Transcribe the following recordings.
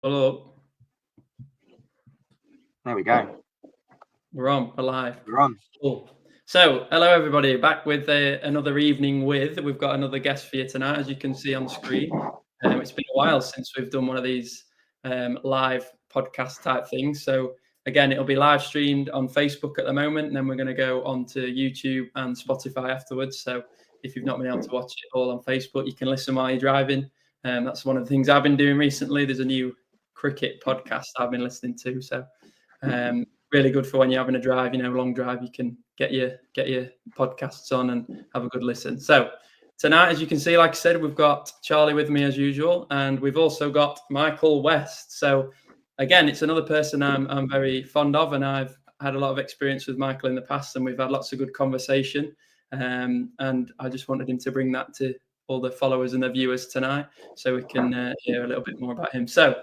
Hello. There we go. We're on. We're live. We're on. Cool. So, hello everybody. Back with another evening with. We've got another guest for you tonight, as you can see on the screen. It's been a while since we've done one of these live podcast type things. So again, it'll be live streamed on Facebook at the moment, and then we're going to go on to YouTube and Spotify afterwards. So if you've not been able to watch it all on Facebook, you can listen while you're driving. That's one of the things I've been doing recently. There's a new cricket podcast I've been listening to. So really good for when you're having a drive, long drive. You can get your podcasts on and have a good listen. So tonight, as you can see, like I said, we've got Charlie with me as usual, and we've also got Michael West. So again, it's another person I'm very fond of, and I've had a lot of experience with Michael in the past, and we've had lots of good conversation. And I just wanted him to bring that to all the followers and the viewers tonight, so we can hear a little bit more about him. So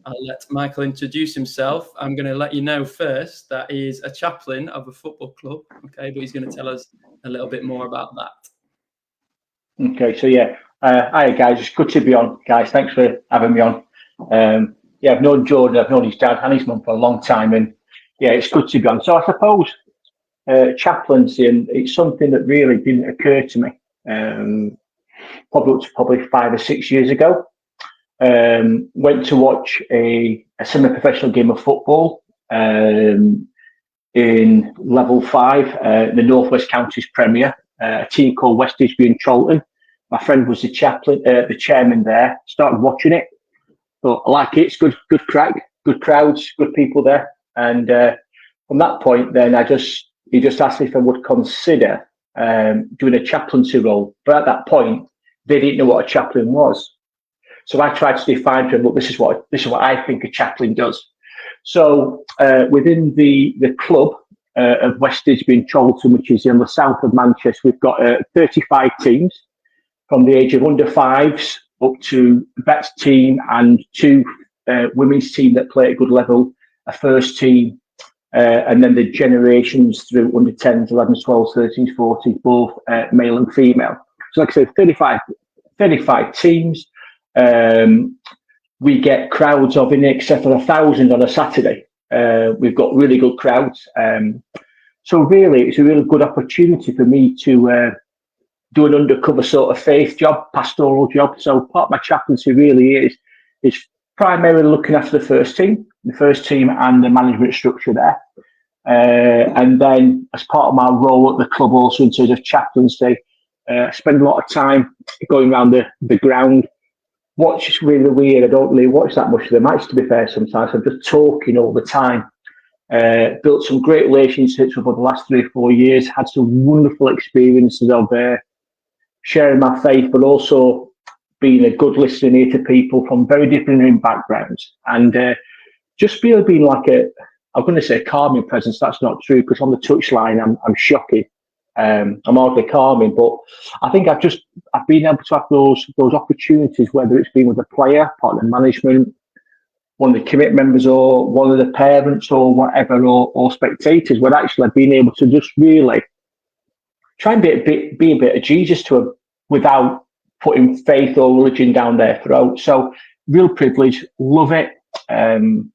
I'll let Michael introduce himself. I'm going to let you know first that he's a chaplain of a football club, okay? But he's going to tell us a little bit more about that. Okay, so hi guys, it's good to be on, guys. Thanks for having me on. I've known Jordan, I've known his dad and his mum for a long time, and it's good to be on. So I suppose chaplaincy, and it's something that really didn't occur to me probably 5 or 6 years ago. Went to watch a semi-professional game of football in level 5, the Northwest Counties Premier, a team called West Didsbury and Cholton. My friend was the chaplain, the chairman there. Started watching it, thought I like it. It's good crack, good crowds, good people there. And from that point, then he just asked me if I would consider doing a chaplaincy role. But at that point, they didn't know what a chaplain was. So I tried to define to him, look, this is what I think a chaplain does. So within the club of West Didsbury and Cholton, which is in the south of Manchester, we've got 35 teams from the age of under 5s up to vets team and 2 women's team that play at a good level, a first team, and then the generations through under 10s, 11s, 12s, 13s, 14s, both male and female. So like I said, 35 teams. We get crowds of in excess of 1,000 on a Saturday. We've got really good crowds. So really, it's a really good opportunity for me to do an undercover sort of faith job, pastoral job. So part of my chaplaincy really is primarily looking after the first team and the management structure there. And then as part of my role at the club also in terms of chaplaincy, I spend a lot of time going around the ground. Watch really weird. I don't really watch that much of the match, to be fair, sometimes. I'm just talking all the time. Built some great relationships over the last 3 or 4 years, had some wonderful experiences of sharing my faith, but also being a good listening ear to people from very different backgrounds. And just really being like I'm going to say calming presence. That's not true, because on the touchline, I'm shocking. I'm hardly calming, but I think I've been able to have those opportunities, whether it's been with a player, part of the management, one of the committee members, or one of the parents, or whatever, or spectators, where actually I've been able to just really try and be a bit of Jesus to them without putting faith or religion down their throat. So real privilege, love it. And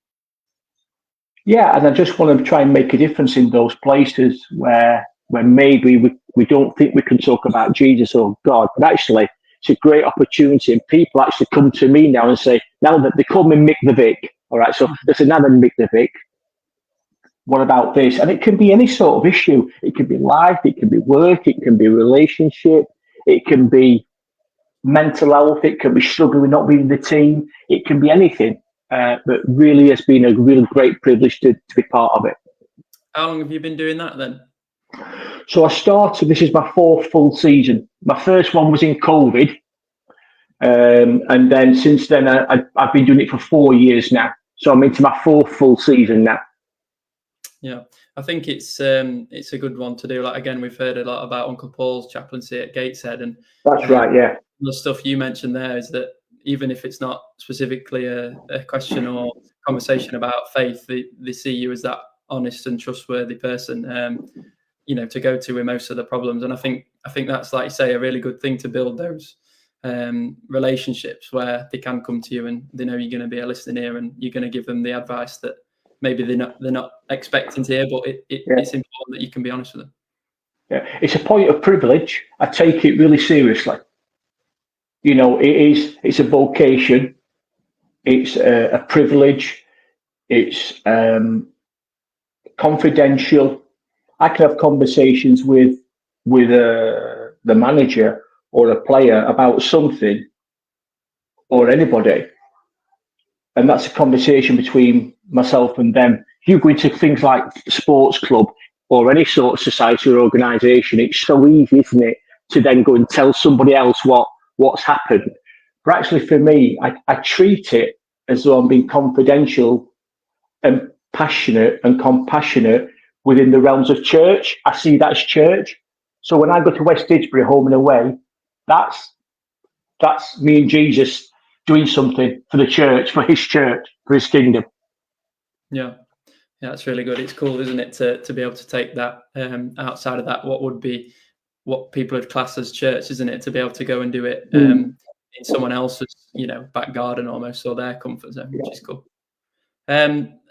I just want to try and make a difference in those places where maybe we don't think we can talk about Jesus or God, but actually it's a great opportunity, and people actually come to me now and say, now that they call me Mick the Vic, all right, so there's another Mick the Vic, what about this? And it can be any sort of issue. It can be life, it can be work, it can be relationship, it can be mental health, it can be struggling with not being in the team, it can be anything. But really has been a really great privilege to be part of it. How long have you been doing that then? So I started, this is my 4th full season. My first one was in COVID. And then since then, I've been doing it for 4 years now. So I'm into my 4th full season now. Yeah, I think it's a good one to do. Like, again, we've heard a lot about Uncle Paul's chaplaincy at Gateshead. And that's right, yeah. The stuff you mentioned there is that even if it's not specifically a question or conversation about faith, they see you as that honest and trustworthy person, to go to with most of the problems. And I think that's, like you say, a really good thing to build those relationships where they can come to you and they know you're going to be a listening ear and you're going to give them the advice that maybe they're not expecting to hear, but it's important that you can be honest with them. Yeah, it's a point of privilege. I take it really seriously. It's a vocation. It's a privilege. It's confidential. I can have conversations with the manager or a player about something or anybody, and that's a conversation between myself and them. If you go into things like sports club or any sort of society or organisation, it's so easy, isn't it, to then go and tell somebody else what's happened. But actually, for me, I treat it as though I'm being confidential and passionate and compassionate within the realms of church. I see that as church. So when I go to West Didsbury, home and away, that's me and Jesus doing something for the church, for his kingdom. Yeah, that's really good. It's cool, isn't it, to be able to take that outside of that, what people would class as church, isn't it, to be able to go and do it in someone else's, back garden almost, or their comfort zone, which is cool.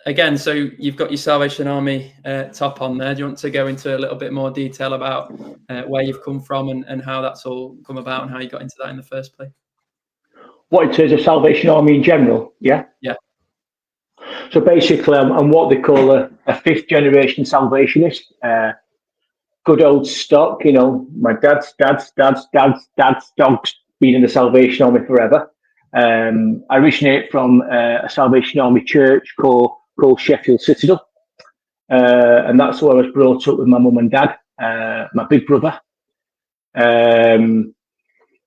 Again, so you've got your Salvation Army top on there. Do you want to go into a little bit more detail about where you've come from and how that's all come about and how you got into that in the first place? What, in terms of Salvation Army in general? Yeah. Yeah. So basically, I'm what they call a fifth generation Salvationist. Good old stock, my dad's dog's been in the Salvation Army forever. I originate from a Salvation Army church called Sheffield Citadel. And that's where I was brought up with my mum and dad, my big brother. And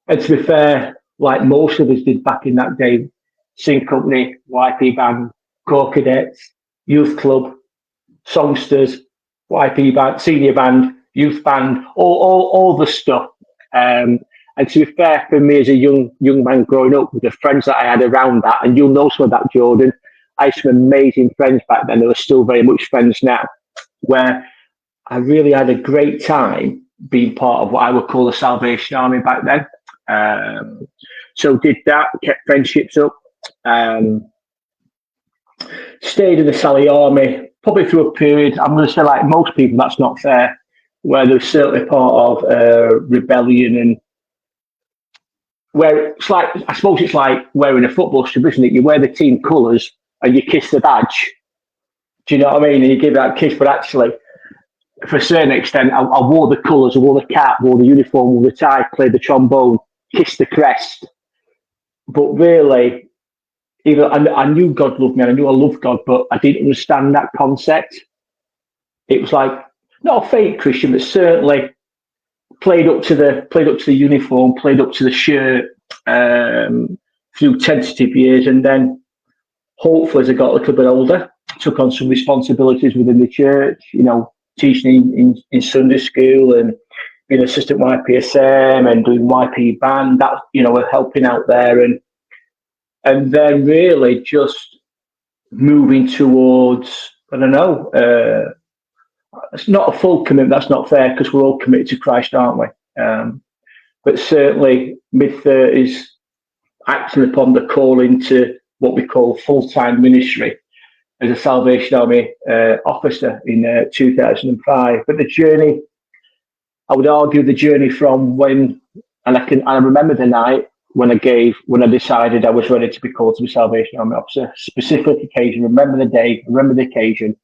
to be fair, like most of us did back in that day, Sing Company, YP Band, Corps Cadets, Youth Club, Songsters, YP Band, Senior Band, Youth Band, all the stuff. And to be fair, for me as a young man growing up with the friends that I had around that, and you'll know some of that, Jordan, I had some amazing friends back then. They were still very much friends now, where I really had a great time being part of what I would call the Salvation Army back then. So did that, kept friendships up, stayed in the Sally Army, probably through a period, I'm going to say like most people, that's not fair, where there's certainly part of rebellion, and where it's like, I suppose it's like wearing a football strip, isn't it? You wear the team colours and you kiss the badge. Do you know what I mean? And you give that kiss, but actually, for a certain extent, I wore the colours, I wore the cap, wore the uniform, wore the tie, played the trombone, kissed the crest. But really, even I knew God loved me, and I knew I loved God, but I didn't understand that concept. It was like, not a fake Christian, but certainly played up to the uniform, played up to the shirt through tentative years, and then hopefully as I got a little bit older, took on some responsibilities within the church, teaching in Sunday school and being assistant YPSM and doing YP band, that, helping out there, and then really just moving towards, I don't know, it's not a full commitment, that's not fair, because we're all committed to Christ, aren't we? But certainly mid-30s, acting upon the calling to what we call full-time ministry as a Salvation Army officer in 2005. But the journey, I would argue the journey from when, and I remember the night when I decided I was ready to be called to be Salvation Army officer, specific occasion, remember the day, remember the occasion.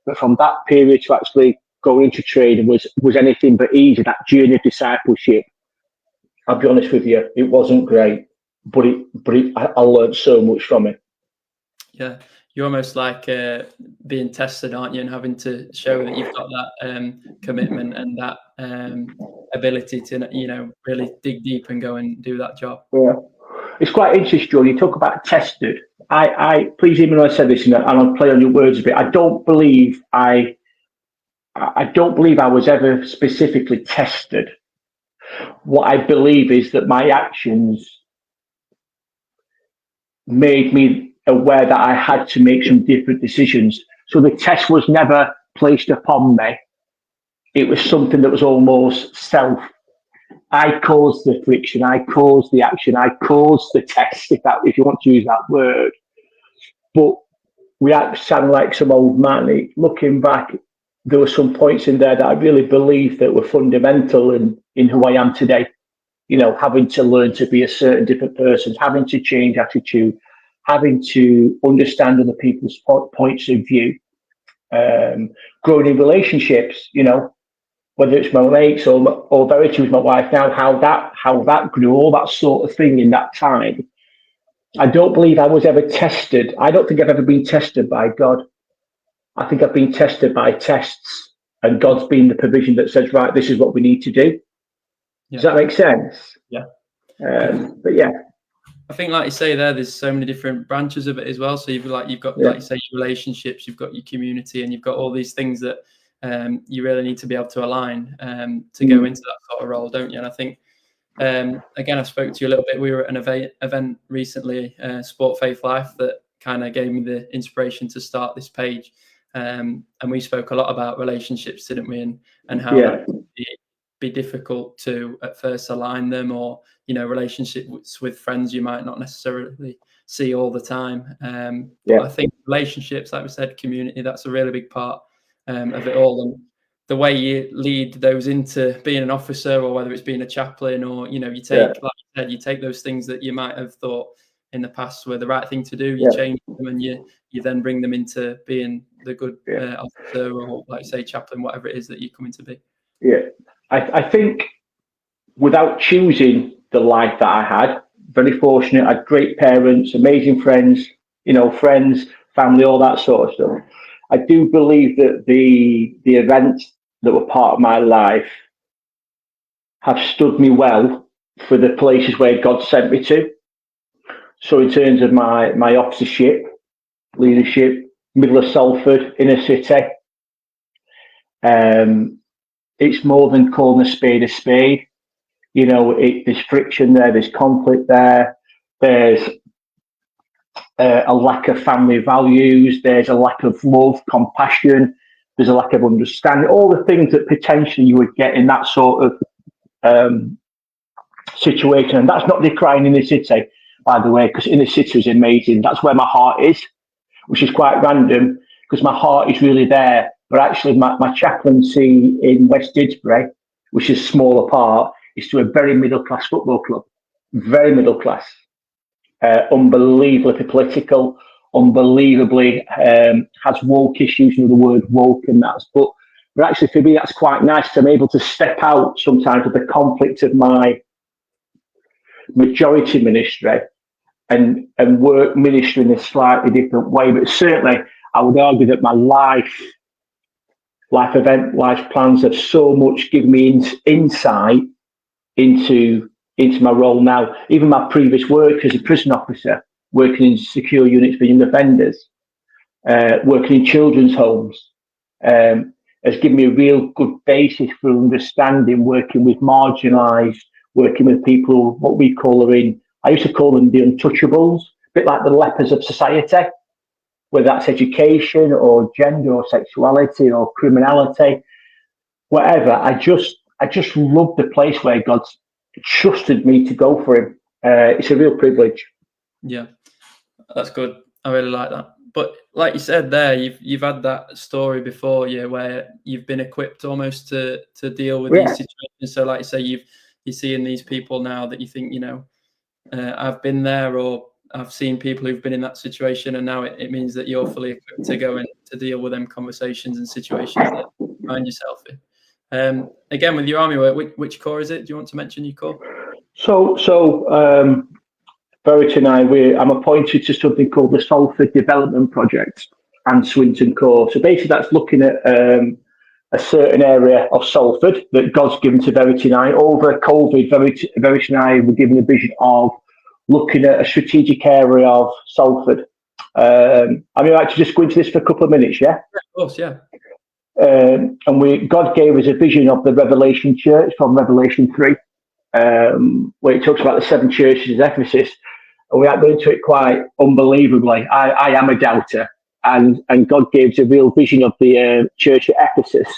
But from that period to actually going into training was anything but easy. That journey of discipleship, I'll be honest with you, it wasn't great, but I learned so much from it. Yeah, you're almost like being tested, aren't you, and having to show that you've got that commitment and that ability to, really dig deep and go and do that job. Yeah, it's quite interesting, John. You talk about tested. I please, even though I said this, and I'll play on your words a bit, I don't believe I was ever specifically tested. What I believe is that my actions made me aware that I had to make some different decisions. So the test was never placed upon me. It was something that was almost I caused the friction, I caused the action, I caused the test, if you want to use that word. But we act sound like some old man. Looking back, there were some points in there that I really believe that were fundamental in who I am today. You know, having to learn to be a certain different person, having to change attitude, having to understand other people's points of view, growing in relationships, you know, whether it's my mates or Verity with my wife now, how that grew, all that sort of thing in that time. I don't believe I was ever tested. I don't think I've ever been tested by God. I think I've been tested by tests, and God's been the provision that says, right, this is what we need to do. Yeah. Does that make sense? Yeah. But yeah. I think, like you say, there's so many different branches of it as well. So you've got, like you say, your relationships, you've got your community, and you've got all these things that you really need to be able to align to go into that sort of role, don't you? And I think, again, I spoke to you a little bit. We were at an event recently, Sport Faith Life, that kind of gave me the inspiration to start this page. And we spoke a lot about relationships, didn't we? And how that could be difficult to at first align them, or, you know, relationships with friends you might not necessarily see all the time. But I think relationships, like we said, community, that's a really big part of it all. And the way you lead those into being an officer, or whether it's being a chaplain, or, you know, you take, like you said, you take those things that you might have thought in the past were the right thing to do, you change them, and you then bring them into being the good officer, or, like you say, chaplain, whatever it is that you're coming to be. Yeah. I think without choosing the life that I had, very fortunate, I had great parents, amazing friends, you know, friends, family, all that sort of stuff. I do believe that the events that were part of my life have stood me well for the places where God sent me to. So in terms of my officership, leadership, middle of Salford, inner city, it's more than calling a spade a spade. You know, there's friction there, there's conflict there, there's a lack of family values, there's a lack of love, compassion, there's a lack of understanding, all the things that potentially you would get in that sort of situation. And that's not decrying inner city, by the way, because inner city is amazing. That's where my heart is, which is quite random, because my heart is really there. But actually, my chaplaincy in West Didsbury, which is a smaller part, is to a very middle-class football club. Very middle class. Unbelievably political, unbelievably has woke issues, you know, the word woke and that. But actually, for me, that's quite nice. I'm able to step out sometimes of the conflict of my majority ministry and work ministry in a slightly different way. But certainly, I would argue that my life plans have so much given me insight into my role now. Even my previous work as a prison officer, working in secure units for young offenders, working in children's homes, has given me a real good basis for understanding, working with marginalised, working with people, what we call I used to call them the untouchables, a bit like the lepers of society, whether that's education or gender or sexuality or criminality, whatever. I just love the place where God's trusted me to go for him. It's a real privilege. Yeah, that's good. I really like that. But like you said there, you've had that story before, where you've been equipped almost to deal with these situations. So like you say, you're seeing these people now that you think, I've been there, or I've seen people who've been in that situation, and now it means that you're fully equipped to go and to deal with them conversations and situations that you find yourself in. Again, with your army work, which corps is it? Do you want to mention your corps? So Verity and I'm appointed to something called the Salford Development Project and Swinton Corps. So basically, that's looking at a certain area of Salford that God's given to Verity and I. Over COVID, Verity and I were given a vision of looking at a strategic area of Salford. I mean, I'd like to just go into this for a couple of minutes, yeah? Of course, yeah. And God gave us a vision of the Revelation Church from Revelation 3, where it talks about the 7 churches of Ephesus. And we go into it quite unbelievably. I am a doubter, and God gave us a real vision of the church at Ephesus,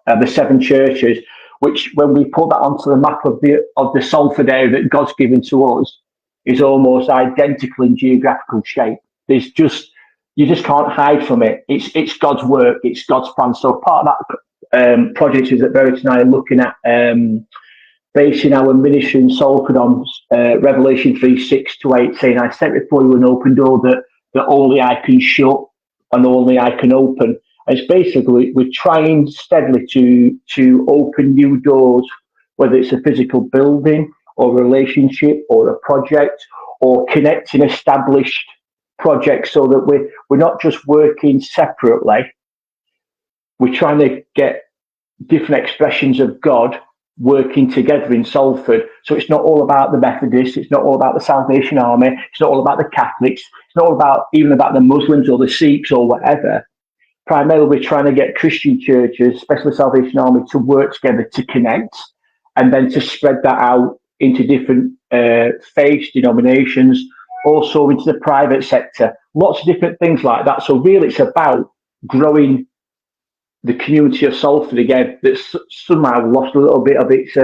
the 7 churches, which when we put that onto the map of the Salford area that God's given to us, is almost identical in geographical shape. There's just you just can't hide from it. It's God's work. It's God's plan. So part of that project is that Veritas and I are looking at basing our ministry in Salford on Revelation 3:6-8, saying, "I set before you an open door that only I can shut and only I can open." And it's basically we're trying steadily to open new doors, whether it's a physical building or a relationship or a project or connecting established projects, so that we're not just working separately. We're trying to get different expressions of God working together in Salford. So it's not all about the Methodists, it's not all about the Salvation Army, it's not all about the Catholics, it's not all about even about the Muslims or the Sikhs or whatever. Primarily, we're trying to get Christian churches, especially Salvation Army, to work together to connect, and then to spread that out into different faiths, denominations, also into the private sector, lots of different things like that. So really, it's about growing the community of Salford again, that's somehow lost a little bit of its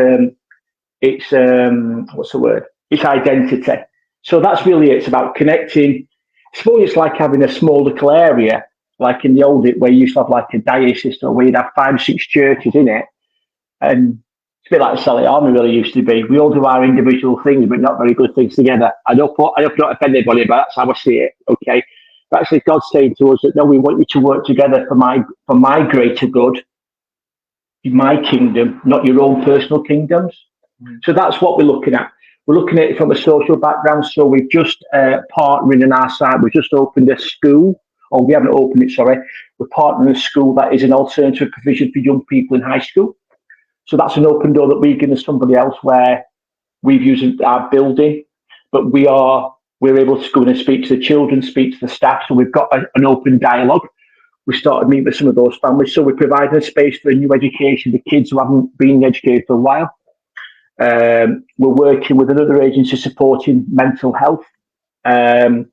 what's the word? Its identity. So that's really it. It's about connecting. I suppose it's like having a small little area, like in the old where you used to have like a diocese, or where you'd have 5 or 6 churches in it, and it's a bit like the Sally Army really used to be. We all do our individual things, but not very good things together. I hope not offend anybody, but that's how I see it. Okay. But actually, God's saying to us that no, we want you to work together for my greater good, my kingdom, not your own personal kingdoms. So that's what we're looking at. We're looking at it from a social background. So we've just partnering on our side. We've just opened a school, or we haven't opened it. Sorry, we're partnering a school that is an alternative provision for young people in high school. So that's an open door that we've given to somebody else, where we've used our building, but we're able to go in and speak to the children, speak to the staff. So we've got an open dialogue. We started meeting with some of those families. So we're providing a space for a new education for kids who haven't been educated for a while. We're working with another agency supporting mental health. We're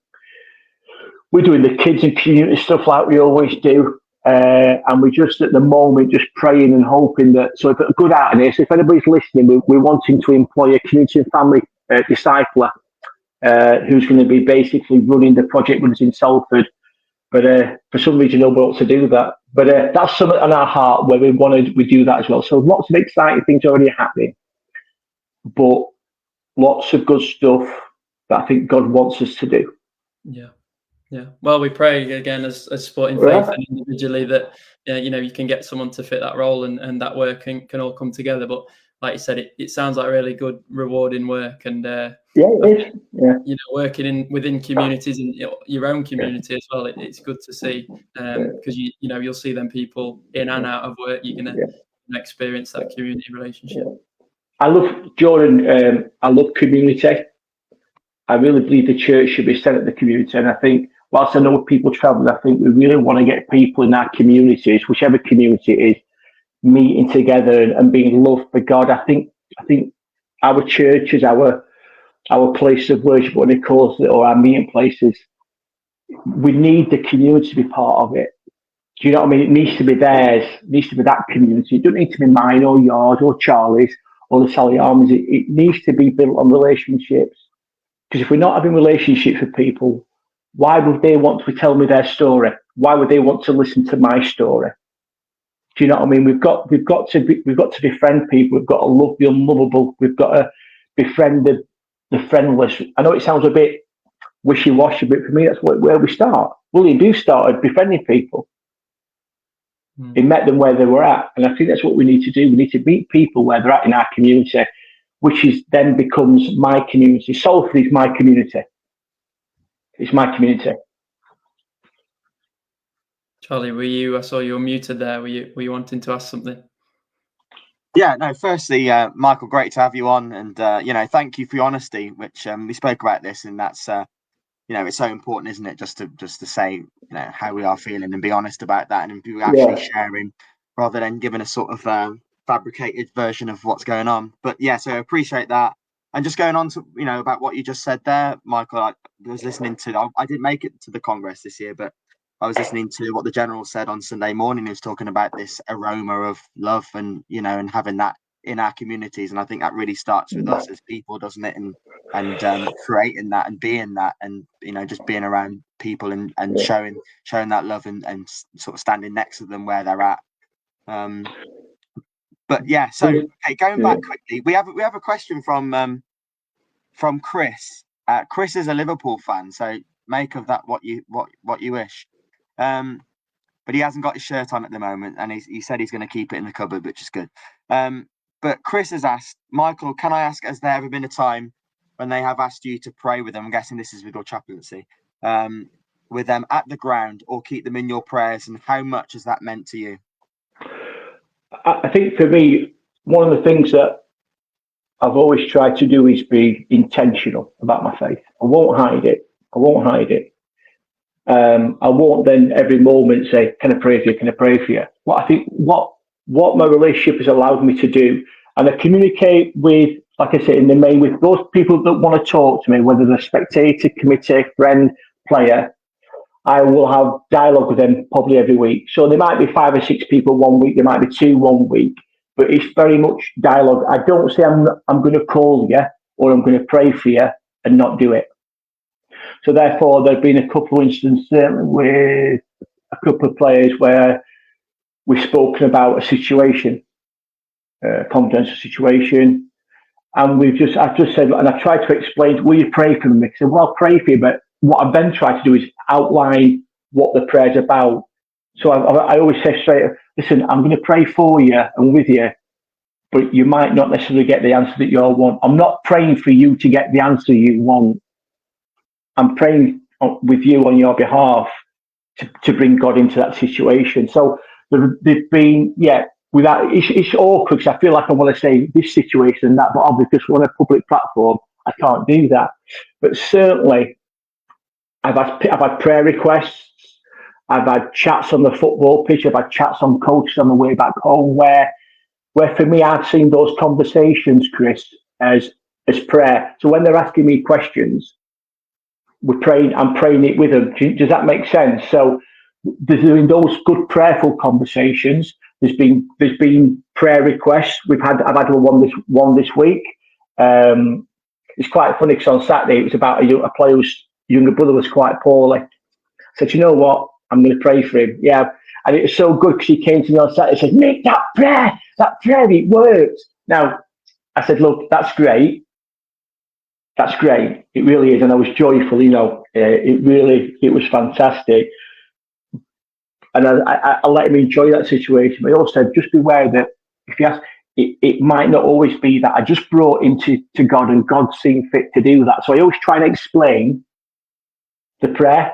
doing the kids and community stuff like we always do. And we're just at the moment just praying and hoping that, so if a good out in this, if anybody's listening, we're wanting to employ a community and family discipler who's going to be basically running the project with us in Salford. But for some reason, nobody wants to do that. But that's something on our heart where we do that as well. So lots of exciting things already happening, but lots of good stuff that I think God wants us to do. Yeah. Yeah. Well, we pray again as supporting faith and individually that you can get someone to fit that role, and that work can all come together. But like you said, it sounds like really good, rewarding work, and it is. Yeah. Working within communities and your own community as well. It's good to see, because you'll see them people in and out of work. You're gonna experience that community relationship. I love Jordan. I love community. I really believe the church should be centered at the community, and I think, whilst I know people travel, I think we really want to get people in our communities, whichever community it is, meeting together and being loved for God. I think our churches, our place of worship, what they call it, or our meeting places, we need the community to be part of it. Do you know what I mean? It needs to be theirs. It needs to be that community. It doesn't need to be mine or yours or Charlie's or the Sally Armies. It needs to be built on relationships. Because if we're not having relationships with people, why would they want to tell me their story? Why would they want to listen to my story? Do you know what I mean? We've got to befriend people. We've got to love the unlovable. We've got to befriend the friendless. I know it sounds a bit wishy-washy, but for me, that's where we start. William Booth started befriending people. He met them where they were at, and I think that's what we need to do. We need to meet people where they're at in our community, which then becomes my community. Salford is my community. It's my community. Charlie, I saw you were muted there. Were you wanting to ask something? Yeah, no, firstly, Michael, great to have you on, and thank you for your honesty, which we spoke about this, and that's it's so important, isn't it, just to say how we are feeling and be honest about that, and be actually sharing rather than giving a sort of fabricated version of what's going on. But yeah, so I appreciate that. And just going on to about what you just said there, Michael, I was listening to, I didn't make it to the Congress this year, but I was listening to what the General said on Sunday morning. He was talking about this aroma of love and and having that in our communities. And I think that really starts with us as people, doesn't it? And creating that and being that, and just being around people and showing that love and sort of standing next to them where they're at. But yeah, so okay, going back quickly, we have a question from Chris. Chris is a Liverpool fan, so make of that what you wish. But he hasn't got his shirt on at the moment, and he said he's going to keep it in the cupboard, which is good. But Chris has asked, Michael, can I ask, has there ever been a time when they have asked you to pray with them? I'm guessing this is with your chaplaincy, with them at the ground, or keep them in your prayers, and how much has that meant to you? I think for me, one of the things that I've always tried to do is be intentional about my faith. I won't hide it. I won't then every moment say, can I pray for you? Can I pray for you? What I think, what my relationship has allowed me to do, and I communicate with, like I said, in the main, with those people that want to talk to me, whether they're spectator, committee, friend, player, I will have dialogue with them probably every week. So there might be 5 or 6 people one week, there might be 2 one week, but it's very much dialogue. I don't say I'm going to call you or I'm going to pray for you and not do it. So therefore, there've been a couple of instances with a couple of players where we've spoken about a situation, confidential situation, and I've just said, and I've tried to explain, will you pray for me? I said, well, I'll pray for you, but what I've then tried to do is outline what the prayer's about. So I always say straight, listen, I'm going to pray for you and with you, but you might not necessarily get the answer that you all want. I'm not praying for you to get the answer you want. I'm praying with you on your behalf to bring God into that situation. So they've been, without, it's awkward because I feel like I want to say this situation and that, but obviously because we're on a public platform, I can't do that. But certainly, I've had prayer requests. I've had chats on the football pitch. I've had chats on coaches on the way back home where for me, I've seen those conversations, Chris, as prayer. So when they're asking me questions, I'm praying it with them. Does that make sense? So there's been those good prayerful conversations. There's been prayer requests. I've had one this week. It's quite funny because on Saturday it was about a player whose younger brother was quite poorly. I said, you know what? I'm going to pray for him. Yeah. And it was so good because he came to me on Saturday and said, Mick, that prayer, it worked. Now, I said, look, that's great. That's great. It really is. And I was joyful, it was fantastic. And I let him enjoy that situation. But he also said, just beware that if you ask, it might not always be that I just brought him to God and God seemed fit to do that. So I always try to explain the prayer.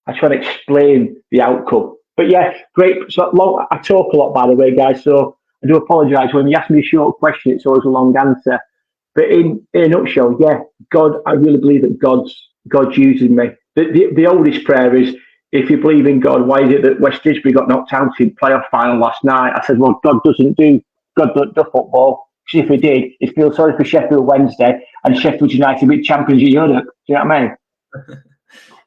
I try to explain the outcome. But yeah, great. So I talk a lot, by the way, guys. So I do apologise. When you ask me a short question, it's always a long answer. But in a nutshell, yeah, God, I really believe that God's using me. The oldest prayer is, if you believe in God, why is it that West Didsbury got knocked out in playoff final last night? I said, well, God doesn't do football. Because if he did, he'd feel sorry for Sheffield Wednesday and Sheffield United be champions of Europe. Do you know what I mean?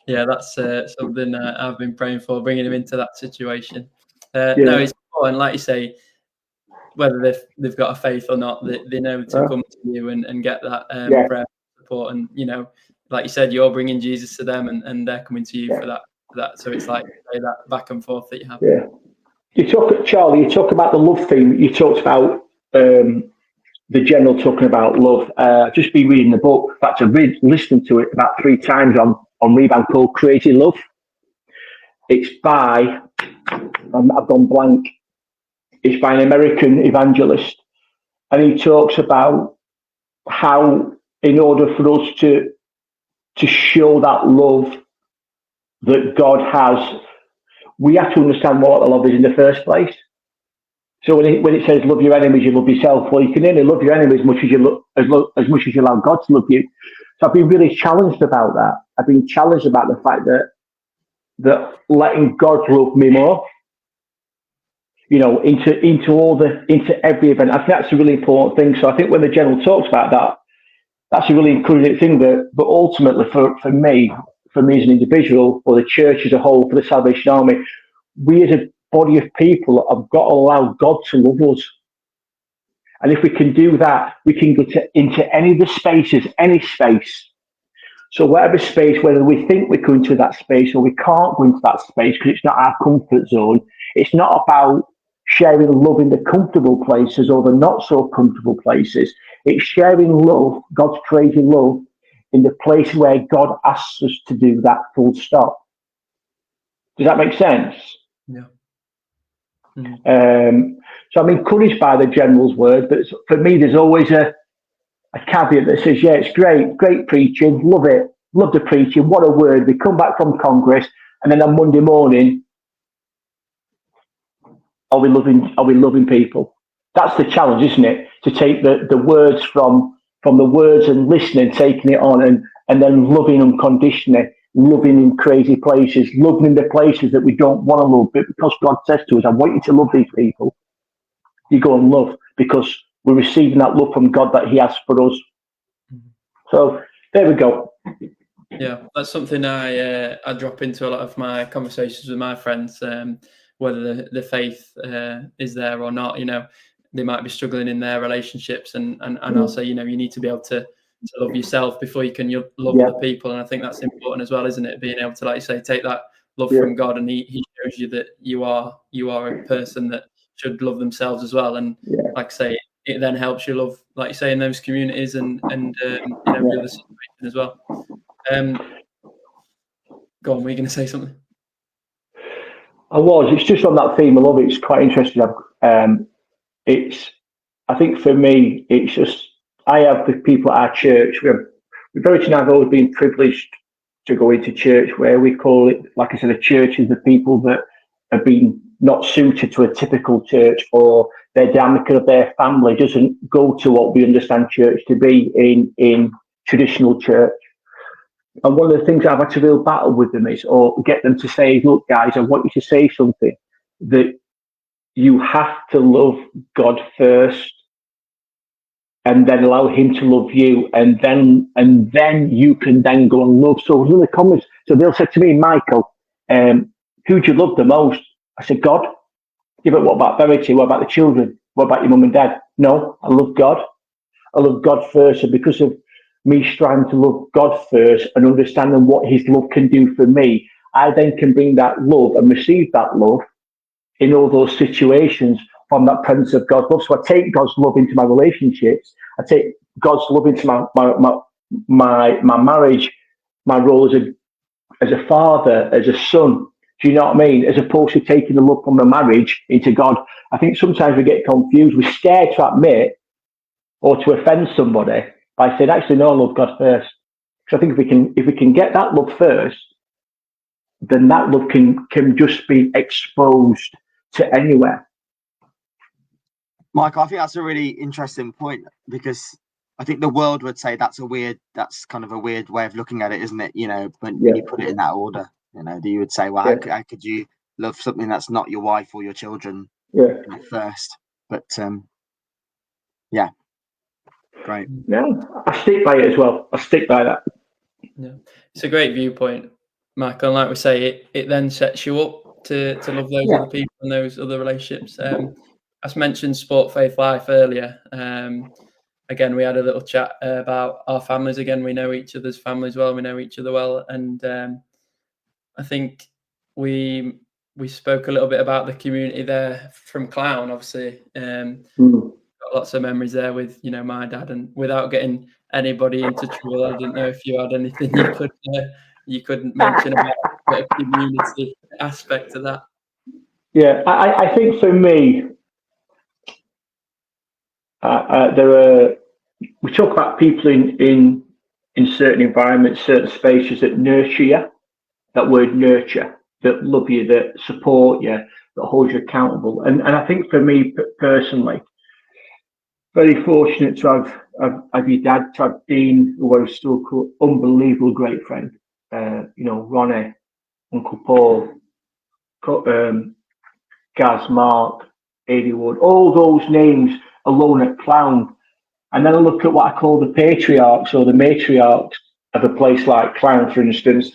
Yeah, that's something I've been praying for, bringing him into that situation. No, it's important, like you say, whether they've got a faith or not, they know to come to you and get that prayer support. And, like you said, you're bringing Jesus to them and they're coming to you for that. So it's like that back and forth that you have. Yeah. Charlie, you talk about the love theme. You talked about the general talking about love. Just been reading the book. In fact, I've listened to it about 3 times on Rebound, called Crazy Love. It's by, I've gone blank. It's by an American evangelist. And he talks about how, in order for us to show that love that God has, we have to understand what the love is in the first place. So when it says love your enemies, you love yourself. Well, you can only love your enemies as much as you allow God to love you. So I've been really challenged about that. I've been challenged about the fact that letting God love me more, into every event. I think that's a really important thing. So I think when the general talks about that, that's a really encouraging thing. But ultimately, for me as an individual, or the church as a whole, for the Salvation Army, we as a body of people have got to allow God to love us. And if we can do that, we can get into any of the spaces, any space. So whatever space, whether we think we go into that space or we can't go into that space because it's not our comfort zone, it's not about sharing love in the comfortable places or the not so comfortable places. It's sharing love, God's crazy love, in the place where God asks us to do that, full stop. Does that make sense? Yeah. Mm. So I'm encouraged by the general's word, but for me, there's always a caveat that says, yeah, it's great preaching, love it, love the preaching, what a word. We come back from Congress, and then on Monday morning, are we loving people? That's the challenge, isn't it? To take the words from the words and listening, taking it on, and then loving unconditionally, loving in crazy places, loving in the places that we don't want to love, but because God says to us, I want you to love these people, you go and love, because we're receiving that love from God that he has for us. So there we go. Yeah, that's something I drop into a lot of my conversations with my friends, whether the faith is there or not. You know, they might be struggling in their relationships, and I'll say, you know, you need to be able to love yourself before you can love other people. And I think that's important as well, isn't it? Being able to, like you say, take that love from God, and he shows you that you are a person that should love themselves as well. And like I say, it then helps you love, like you say, in those communities and in every other situation as well. Go on, were you going to say something? It's just on that theme of love. It's quite interesting. I think for me, it's just, I have the people at our church. Very and I've always been privileged to go into church, where we call it, like I said, a church is the people that have been not suited to a typical church, or their dynamic of their family doesn't go to what we understand church to be in traditional church. And one of the things I've had to real battle with them is, or get them to say, look, guys, I want you to say something, that you have to love God first, and then allow him to love you, and then you can then go and love. So in the comments, so they'll say to me, Michael, who do you love the most? I said, God. Yeah, but what about Verity? What about the children? What about your mum and dad? No, I love God. I love God first, and because of me striving to love God first and understanding what his love can do for me, I then can bring that love and receive that love in all those situations from that presence of God's love. So I take God's love into my relationships. I take God's love into my marriage, my role as a father, as a son. Do you know what I mean? As opposed to taking the love from the marriage into God. I think sometimes we get confused. We're scared to admit or to offend somebody by saying, actually, no, I love God first. Because I think if we can get that love first, then that love can just be exposed to anywhere. Michael, I think that's a really interesting point, because I think the world would say that's kind of a weird way of looking at it, isn't it? You know, when you put it in that order, you know, you would say, well, how could you love something that's not your wife or your children first? But yeah, great. Yeah, I stick by it as well. I stick by that. Yeah, it's a great viewpoint, Michael. And like we say, it then sets you up to love those other people and those other relationships. As mentioned, Sport Faith Life earlier. Again, we had a little chat about our families. Again, we know each other's families well. We know each other well, and I think we spoke a little bit about the community there from Clown. Obviously, got lots of memories there with, you know, my dad, and without getting anybody into trouble, I didn't know if you had anything you could mention about the community aspect of that. Yeah, I think for me, we talk about people in certain environments, certain spaces that nurture you. That word nurture, that love you, that support you, that hold you accountable. And I think for me personally, very fortunate to have your dad, to have Dean, who I was still called, unbelievable great friend. You know, Ronnie, Uncle Paul, Gaz, Mark, Eddie Wood, all those names alone at Clown. And then I look at what I call the patriarchs or the matriarchs of a place like Clown, for instance.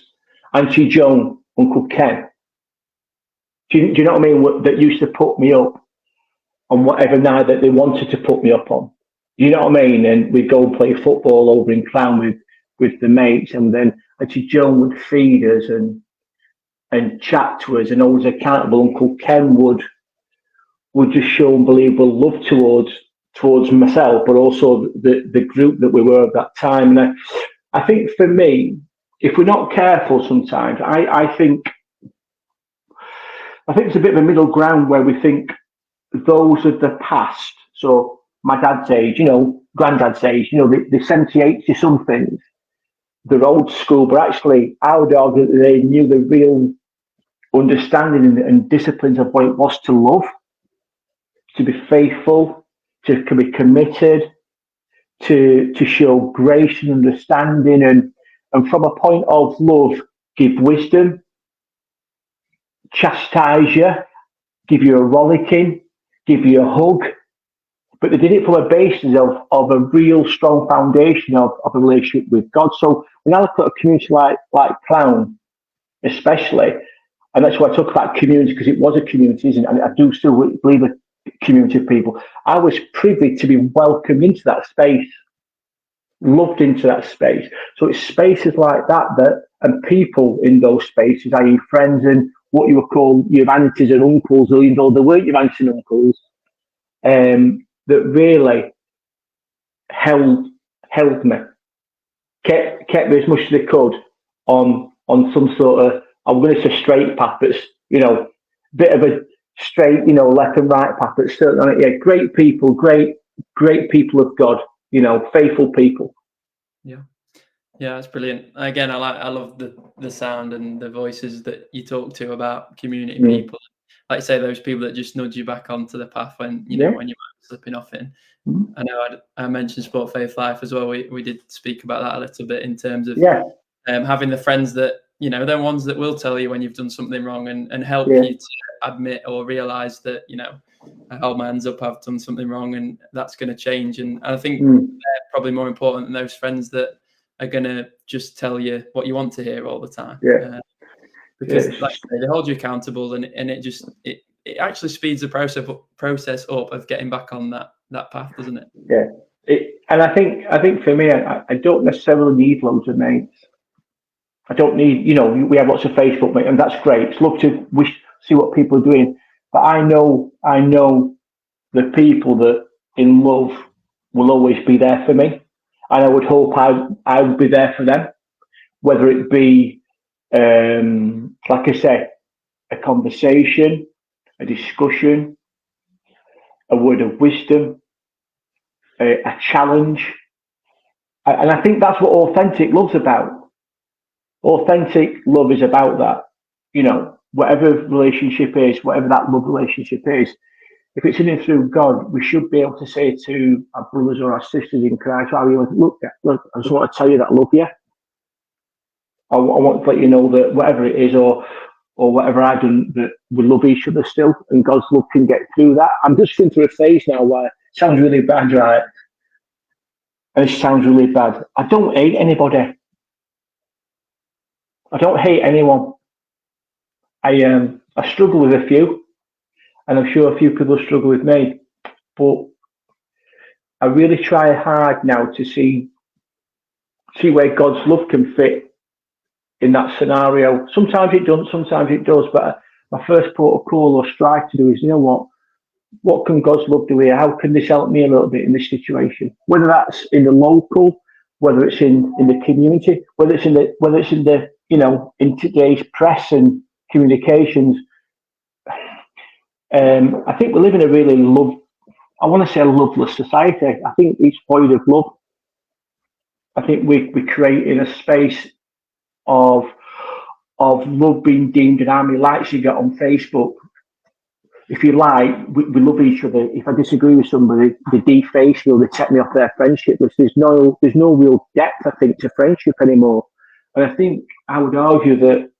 Auntie Joan, Uncle Ken. Do you know what I mean? That used to put me up. on whatever night that they wanted to put me up on. You know what I mean? And we'd go and play football over in Clown with the mates, and then actually Joan would feed us and chat to us, and always accountable. Uncle Ken would just show unbelievable love towards myself, but also the group that we were at that time. And I think for me, if we're not careful sometimes, I think it's a bit of a middle ground where we think those of the past, so my dad's age, granddad's age, the 70, 80 somethings, they're old school, but actually I would argue that they knew the real understanding and disciplines of what it was to love, to be faithful, to be committed, to show grace and understanding, and from a point of love, give wisdom, chastise you, give you a rollicking, give you a hug. But they did it from a basis of a real strong foundation of a relationship with God. So when I look at a community like Clown, especially, and that's why I talk about community, because it was a community, isn't it? And I do still believe a community of people. I was privy to be welcomed into that space, loved into that space. So it's spaces like that and people in those spaces, i.e. friends and what you would call your aunties and uncles, or even though they weren't your aunties and uncles, that really held me, kept me as much as they could on some sort of, I'm going to say straight path, but bit of a straight, left and right path, but certainly, yeah, great people, great people of God, faithful people. Yeah, that's brilliant. Again, I love the sound and the voices that you talk to about community people. Like you say, those people that just nudge you back onto the path when when you might be slipping off in. I know I mentioned Sport Faith Life as well. We did speak about that a little bit in terms of having the friends that they're ones that will tell you when you've done something wrong and help you to admit or realize that I hold my hands up, I've done something wrong, and that's going to change. And I think they're probably more important than those friends that are going to just tell you what you want to hear all the time. Because like they hold you accountable, and it actually speeds the process up of getting back on that path, doesn't it? And I think for me, I don't necessarily need loads of mates. I don't need, we have lots of Facebook mates, and that's great. It's love to see what people are doing, but I know the people that in love will always be there for me, and I would hope I would be there for them, whether it be like I say, a conversation, a discussion, a word of wisdom, a challenge. And I think that's what authentic love's about. Authentic love is about that. Whatever relationship is, whatever that love relationship is, if it's in and through God, we should be able to say to our brothers or our sisters in Christ, look, I just want to tell you that I love you. I want to let you know that whatever it is or whatever I've done, that we love each other still, and God's love can get through that. I'm just going through a phase now where it sounds really bad, right? And it sounds really bad. I don't hate anybody. I don't hate anyone. I struggle with a few, and I'm sure a few people struggle with me. But I really try hard now to see where God's love can fit in that scenario. Sometimes it doesn't, sometimes it does. But my first protocol or strive to do is, what can God's love do here? How can this help me a little bit in this situation? Whether that's in the local, whether it's in the community, whether it's in the in today's press and communications. I think we live in a really I want to say a loveless society. I think it's void of love. I think we're creating a space of love being deemed an army lights you get on Facebook. If you like, we love each other. If I disagree with somebody, they deface me or they take me off their friendship list. There's no real depth, I think, to friendship anymore. And I think I would argue that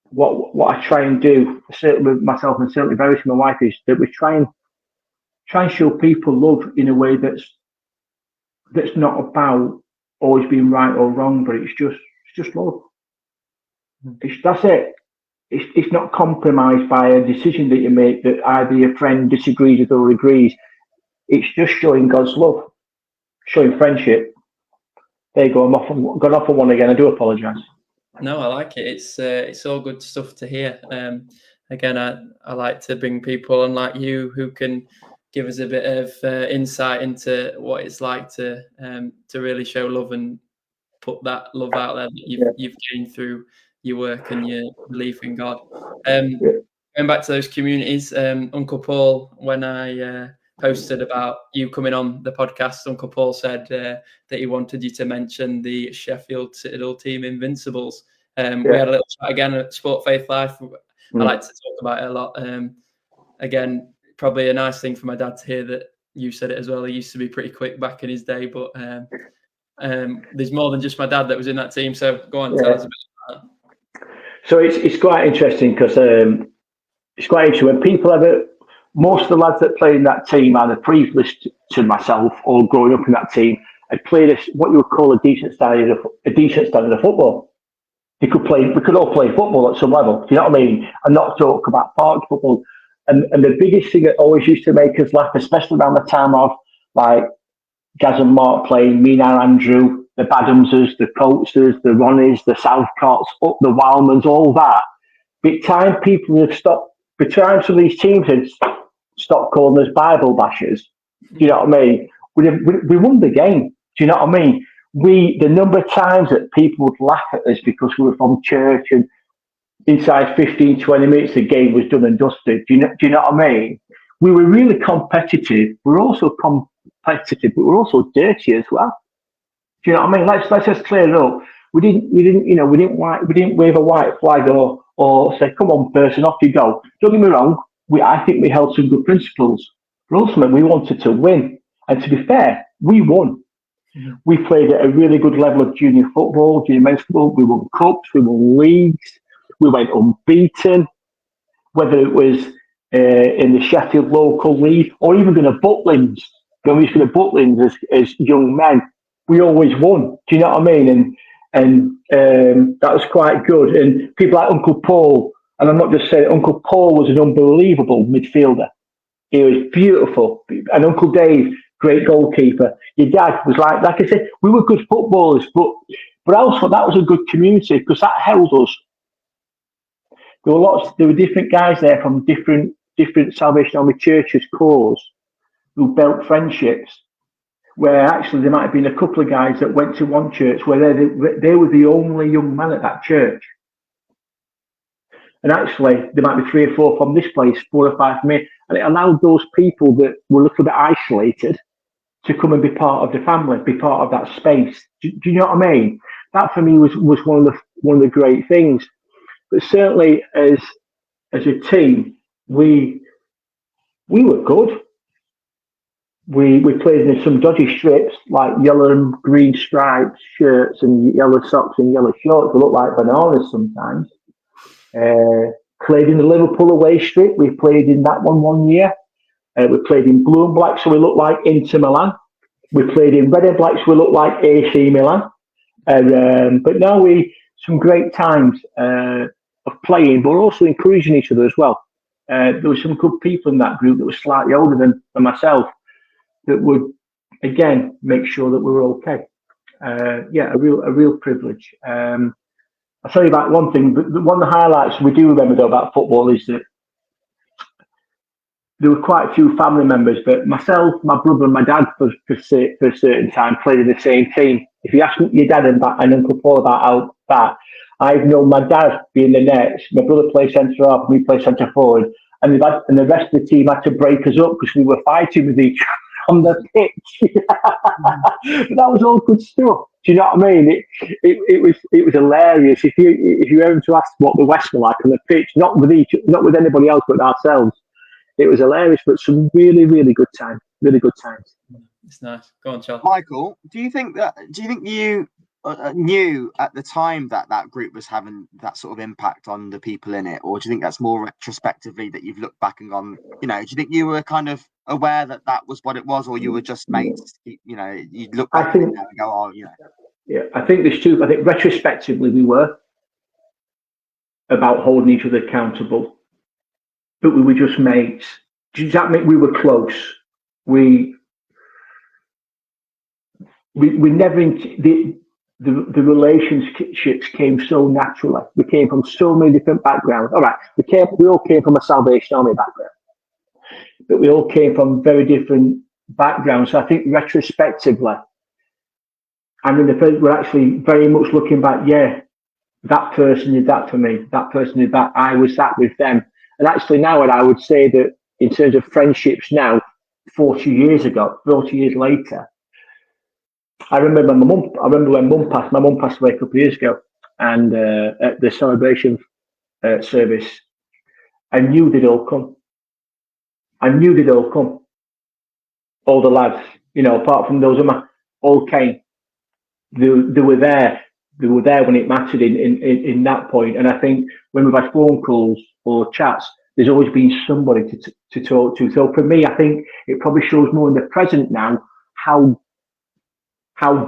what I try and do, certainly with myself and certainly very with my wife, is that we try and show people love in a way that's not about always being right or wrong, but it's just love. That's it. It's not compromised by a decision that you make that either your friend disagrees with or agrees. It's just showing God's love, showing friendship. There you go. Gone off on one again. I do apologise. No, I like it. It's all good stuff to hear. Again, I like to bring people on like you who can give us a bit of insight into what it's like to really show love and put that love out there that you've gained through your work and your belief in God. Going back to those communities, Uncle Paul, when I posted about you coming on the podcast, Uncle Paul said that he wanted you to mention the Sheffield Citadel team Invincibles. We had a little chat again at Sport Faith Life. I like to talk about it a lot. Again, probably a nice thing for my dad to hear that you said it as well. He used to be pretty quick back in his day, but there's more than just my dad that was in that team. So go on, tell us a bit about that. So it's quite interesting because it's quite interesting when people most of the lads that play in that team either previous to myself or growing up in that team had played what you would call a decent standard of football. We could all play football at some level. Do you know what I mean? And not talk about park football. And the biggest thing that always used to make us laugh, especially around the time of like Gaz and Mark playing, me and Andrew, the Badhamses, the Coltsters, the Ronnies, the Southcotts, up the Wildmans, all that. By time people have stopped, by time some of these teams had stopped calling us Bible bashers, do you know what I mean? We won the game. Do you know what I mean? The number of times that people would laugh at us because we were from church and inside 15, 20 minutes the game was done and dusted. Do you know what I mean? We were really competitive. We were also competitive, but we were also dirty as well. Do you know what I mean? Let's just clear it up. We didn't wave a white flag or say, come on, person, off you go. Don't get me wrong. I think we held some good principles, but ultimately we wanted to win. And to be fair, we won. Mm-hmm. We played at a really good level of junior football, junior men's football. We won cups, we won leagues, we went unbeaten. Whether it was in the Sheffield local league or even going to Butlins, when we used to go to Butlins as young men, we always won. Do you know what I mean? And that was quite good. And people like Uncle Paul, and I'm not just saying Uncle Paul was an unbelievable midfielder. He was beautiful. And Uncle Dave, great goalkeeper. Your dad was like I said, we were good footballers, but also that was a good community because that held us. There were different guys there from different Salvation Army churches, corps, who built friendships. Where actually there might have been a couple of guys that went to one church where they were the only young man at that church. And actually there might be 3 or 4 from this place, 4 or 5 from here. And it allowed those people that were a little bit isolated to come and be part of the family, be part of that space. Do you know what I mean? That for me was one of the great things. But certainly as a team, we were good. We played in some dodgy strips like yellow and green stripes shirts and yellow socks and yellow shorts. We looked like bananas sometimes. Played in the Liverpool away strip. We played in that one year. We played in blue and black, so we looked like Inter Milan. We played in red and black, so we looked like AC Milan. But now some great times of playing, but also encouraging each other as well. There were some good people in that group that were slightly older than myself that would, again, make sure that we were okay. A real privilege. I'll tell you about one thing, but one of the highlights we do remember though about football is that there were quite a few family members, but myself, my brother and my dad for a certain time played in the same team. If you ask your dad and Uncle Paul about that, I've known my dad being the nets, my brother played centre half, we played centre forward, and the rest of the team had to break us up because we were fighting with each other on the pitch. That was all good stuff. Do you know what I mean? It was hilarious. If you ever to ask what the West were like on the pitch, not with anybody else but ourselves, it was hilarious. But some really, really good times. Really good times. It's nice. Go on, Charles. Michael, do you think you knew at the time that group was having that sort of impact on the people in it, or do you think that's more retrospectively that you've looked back and gone, do you think you were kind of aware that was what it was, or you were just mates? You look back and go, oh, Yeah, I think there's two. I think retrospectively we were about holding each other accountable, but we were just mates. Does that mean we were close? We we never the relationships came so naturally. We came from so many different backgrounds. All right, we all came from a Salvation Army background, but we all came from very different backgrounds. So I think retrospectively, we're actually very much looking back. Yeah, that person did that for me. That person did that. I was that with them. And actually now, and I would say that in terms of friendships now, 40 years later, I remember when Mum passed. My mum passed away a couple of years ago, and at the celebration service, I knew they'd all come. All the lads, apart from those of them, all came. They were there. They were there when it mattered in that point. And I think when we've had phone calls or chats, there's always been somebody to talk to. So for me, I think it probably shows more in the present now how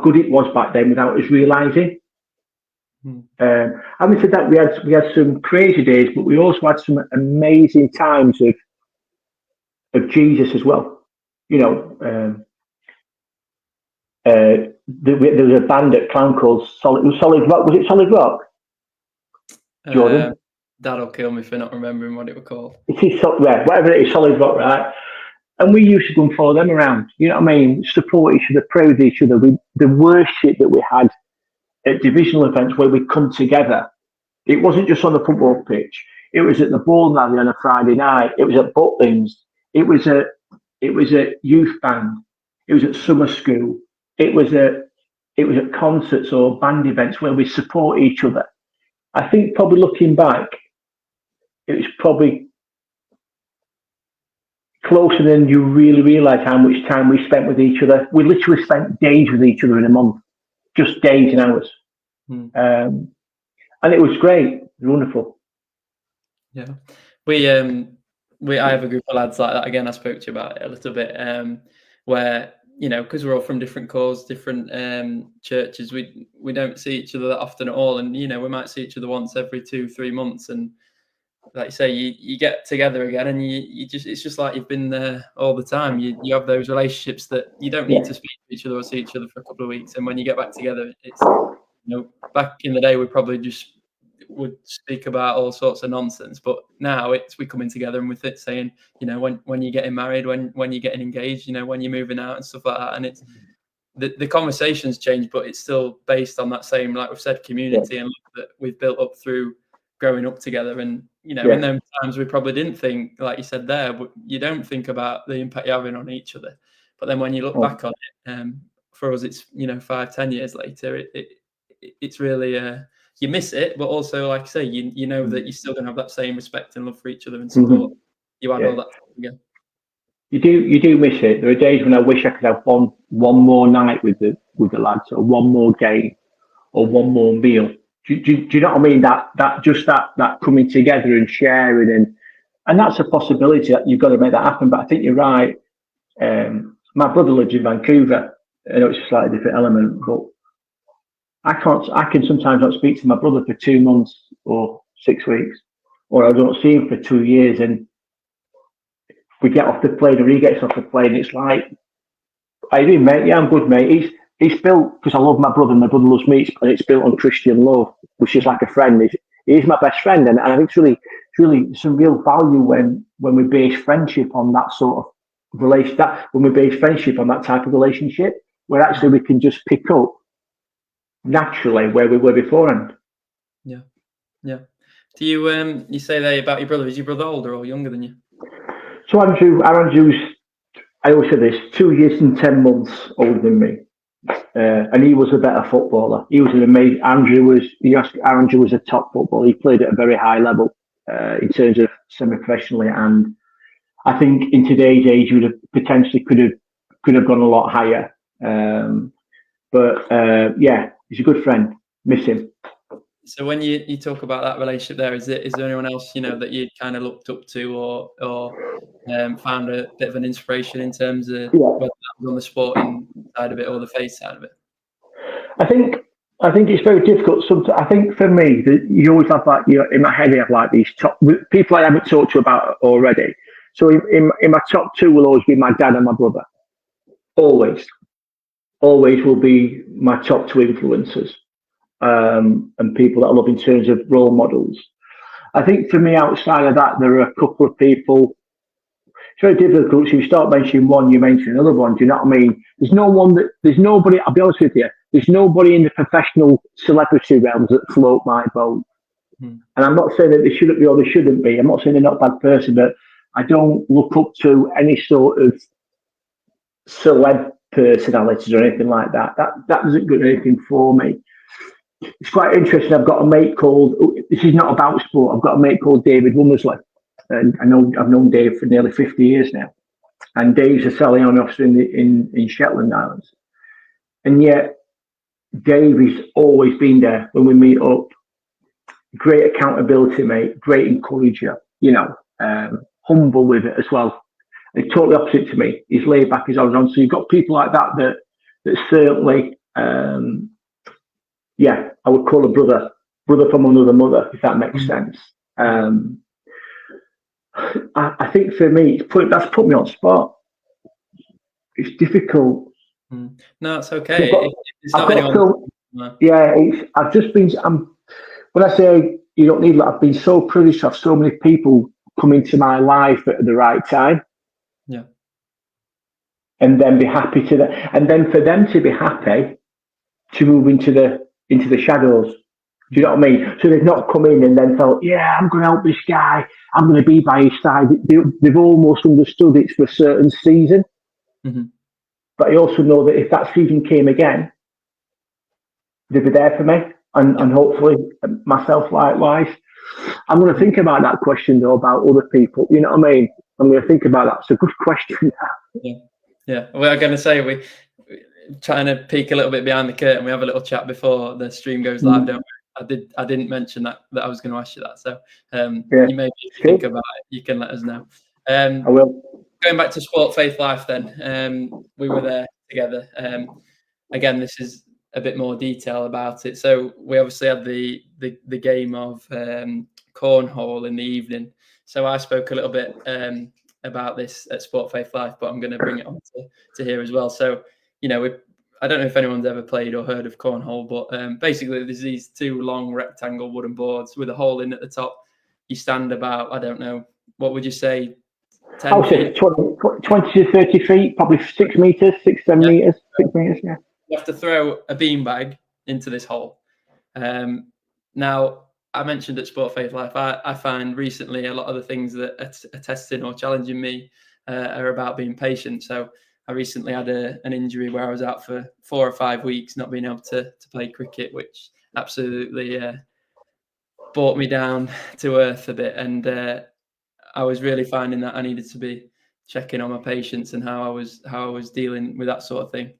good it was back then without us realising. Having said that, we had some crazy days, but we also had some amazing times of Jesus as well. There was a band at Clown called Solid Rock. Was it Solid Rock? Jordan? Dad'll kill me for not remembering what it was called. It is whatever it is, Solid Rock, right? And we used to go and follow them around. You know what I mean? Support each other, pray with each other. The worship that we had at divisional events where we come together. It wasn't just on the football pitch. It was at the bowling alley on a Friday night. It was at Butlins. It was at youth band. It was at summer school. It was at concerts or band events where we support each other. I think probably looking back, it was probably closer than you really realise how much time we spent with each other. We literally spent days with each other in a month, just days and hours. And it was great. It was wonderful. Yeah. I have a group of lads like that. Again, I spoke to you about it a little bit, where, because we're all from different corps, different churches, we don't see each other that often at all. And, we might see each other once every 2-3 months. And like you say, you get together again and it's just like you've been there all the time. You have those relationships that you don't need to speak to each other or see each other for a couple of weeks. And when you get back together, it's, back in the day, we probably just would speak about all sorts of nonsense, but now we coming together and with it saying, when you're getting married, when you're getting engaged, when you're moving out and stuff like that. And it's the conversations change, but it's still based on that same, like we've said, community and love that we've built up through growing up together. And in those times we probably didn't think, like you said there, but you don't think about the impact you're having on each other. But then when you look back on it, for us it's 5-10 years later, it's really you miss it, but also, like I say, you know that you're still going to have that same respect and love for each other and support. You add all that together. You do miss it. There are days when I wish I could have one more night with the lads, or one more game, or one more meal. Do you know what I mean? That coming together and sharing, and that's a possibility that you've got to make that happen. But I think you're right. My brother lives in Vancouver. I know it's a slightly different element, but I can sometimes not speak to my brother for 2 months or 6 weeks, or I don't see him for 2 years. And we get off the plane, or he gets off the plane. It's like, how you doing, mate? Yeah, I'm good, mate. He's built, because I love my brother, and my brother loves me, and it's built on Christian love, which is like a friend. He's my best friend, and I think it's really some real value when we base friendship on that sort of relation. When we base friendship on that type of relationship, where actually we can just pick up naturally where we were beforehand. Yeah. Do you say there about your brother? Is your brother older or younger than you? So Andrew's, I always say this, 2 years and 10 months older than me, and he was a better footballer. He was an amazing. Andrew was a top footballer. He played at a very high level in terms of semi-professionally, and I think in today's age, you would have potentially could have gone a lot higher. But he's a good friend. Miss him. So when you talk about that relationship there, is there anyone else that you kind of looked up to or found a bit of an inspiration in terms of whether that was on the sporting side of it or the faith side of it? I think it's very difficult. I think for me, you always have in my head I have like these top people I haven't talked to about already. So in my top two will always be my dad and my brother, always. always will be my top two influences, and people that I love in terms of role models. I think for me, outside of that, there are a couple of people. It's very difficult. So you start mentioning one, you mention another one. Do you know what I mean? There's nobody, I'll be honest with you, there's nobody in the professional celebrity realms that float my boat. Hmm. And I'm not saying that they shouldn't be or they shouldn't be. I'm not saying they're not a bad person, but I don't look up to any sort of celeb personalities or anything like that. That doesn't do anything for me. It's quite interesting. I've got a mate called, this is not about sport, I've got a mate called David Wommersley. And I've known Dave for nearly 50 years now. And Dave's a Stallion officer in Shetland Islands. And yet, Dave has always been there when we meet up. Great accountability, mate. Great encourager. Humble with it as well. And totally opposite to me. He's laid back, he's always on. So you've got people like that certainly, I would call a brother from another mother, if that makes sense. I think for me, that's put me on spot. It's difficult. No, it's okay. It's not anyone. I've just been. When I say you don't need, I've been so privileged to have so many people come into my life at the right time. Yeah. And then be happy and then for them to be happy to move into the shadows. Do you know what I mean? So they've not come in and then felt, yeah, I'm going to help this guy. I'm going to be by his side. They've almost understood it's for a certain season. Mm-hmm. But I also know that if that season came again, they'd be there for me, and hopefully myself likewise. I'm going to think about that question though about other people. You know what I mean? I'm going to think about that. It's a good question. Yeah. We're going to say we're trying to peek a little bit behind the curtain. We have a little chat before the stream goes live, don't we? I didn't mention that I was going to ask you that. So you maybe if you think about it, you can let us know. I will. Going back to Sport Faith Life then, we were there together. Again, this is a bit more detail about it. So we obviously had the game of cornhole in the evening. So I spoke a little bit about this at Sport Faith Life, but I'm going to bring it on to here as well. So, I don't know if anyone's ever played or heard of cornhole, but basically there's these two long rectangle wooden boards with a hole in at the top. You stand about, I don't know, what would you say? 10 feet? 20 to 30 feet, probably 6 meters, 7 meters, 6 meters, yeah. You have to throw a beanbag into this hole. Now, I mentioned at Sport Faith Life, I find recently a lot of the things that are testing or challenging me are about being patient. So I recently had an injury where I was out for 4 or 5 weeks, not being able to play cricket, which absolutely brought me down to earth a bit. And I was really finding that I needed to be checking on my patients and how I was dealing with that sort of thing.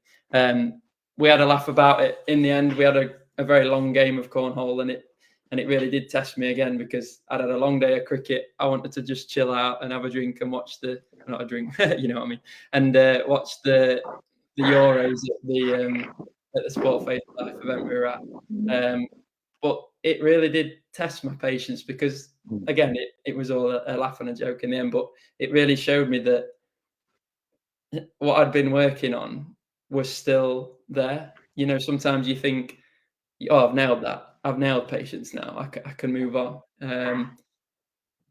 We had a laugh about it. In the end, we had a very long game of cornhole, and it really did test me again because I'd had a long day of cricket. I wanted to just chill out and have a drink and watch not a drink, you know what I mean, and watch the Euros at the Sport Faith Life event we were at. But it really did test my patience because, again, it was all a laugh and a joke in the end, but it really showed me that what I'd been working on was still there. Sometimes you think, oh, I've nailed that. I've nailed patience now. I can move on.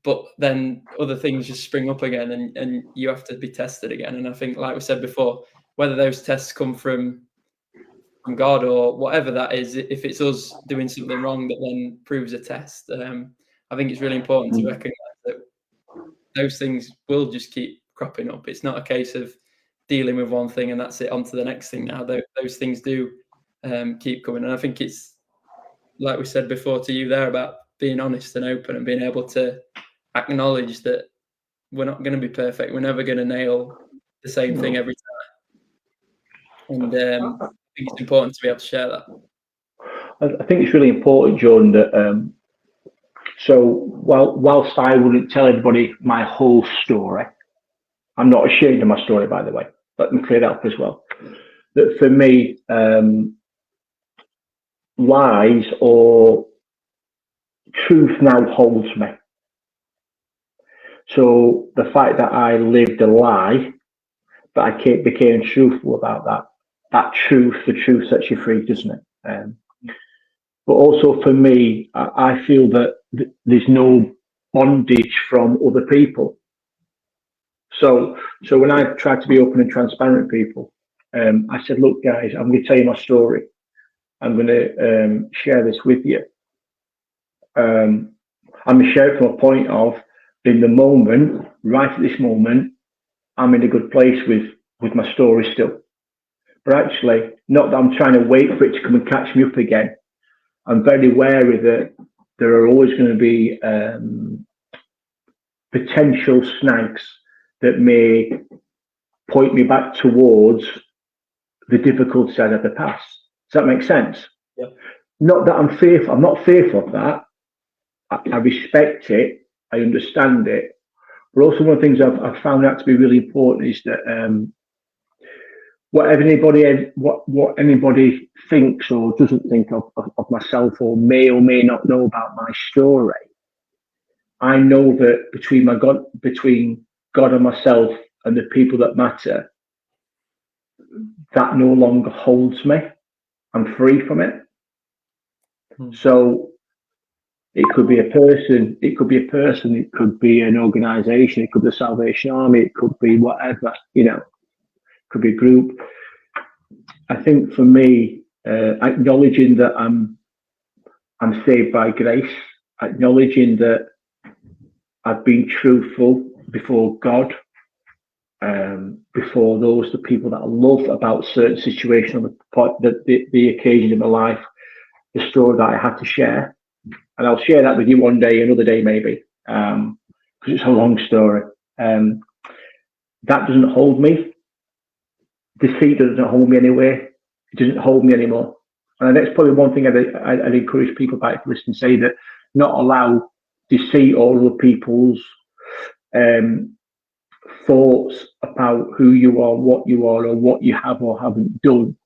But then other things just spring up again and you have to be tested again. And I think, like we said before, whether those tests come from God or whatever that is, if it's us doing something wrong that then proves a test, I think it's really important to recognize that those things will just keep cropping up. It's not a case of dealing with one thing and that's it, on to the next thing now. Those things do keep coming. And I think it's, like we said before to you there, about being honest and open and being able to acknowledge that we're not going to be perfect. We're never going to nail the same thing every time. And I think it's important to be able to share that. I think it's really important, Jordan, that so whilst I wouldn't tell everybody my whole story, I'm not ashamed of my story, by the way. Let me clear that up as well. That for me, lies or truth now holds me. So the fact that I lived a lie, but I became truthful about that, that truth, the truth sets you free, doesn't it? But also for me, I feel that there's no bondage from other people. So when I tried to be open and transparent with people, I said, look, guys, I'm going to tell you my story. I'm going to share this with you. I'm going to share it from a point of, in the moment, right at this moment, I'm in a good place with my story still. But actually, not that I'm trying to wait for it to come and catch me up again. I'm very wary that there are always going to be potential snags that may point me back towards the difficulties I had the past. Does that make sense? Yeah. Not that I'm fearful. I'm not fearful of that. I respect it. I understand it. But also one of the things I've found out to be really important is that what anybody thinks or doesn't think of myself, or may not know about my story, I know that between God and myself and the people that matter, that no longer holds me. I'm free from it. So it could be a person, it could be an organization, it could be the Salvation Army, it could be whatever, it could be a group. I think for me, acknowledging that I'm saved by grace, acknowledging that I've been truthful before God, before the people that I love about certain situations, the occasion in my life, the story that I had to share. And I'll share that with you one day, another day maybe, because it's a long story. That doesn't hold me. Deceit doesn't hold me anywhere. It doesn't hold me anymore. And that's probably one thing I'd encourage people back to listen, say that not allow deceit or other people's thoughts about who you are, or what you have or haven't done,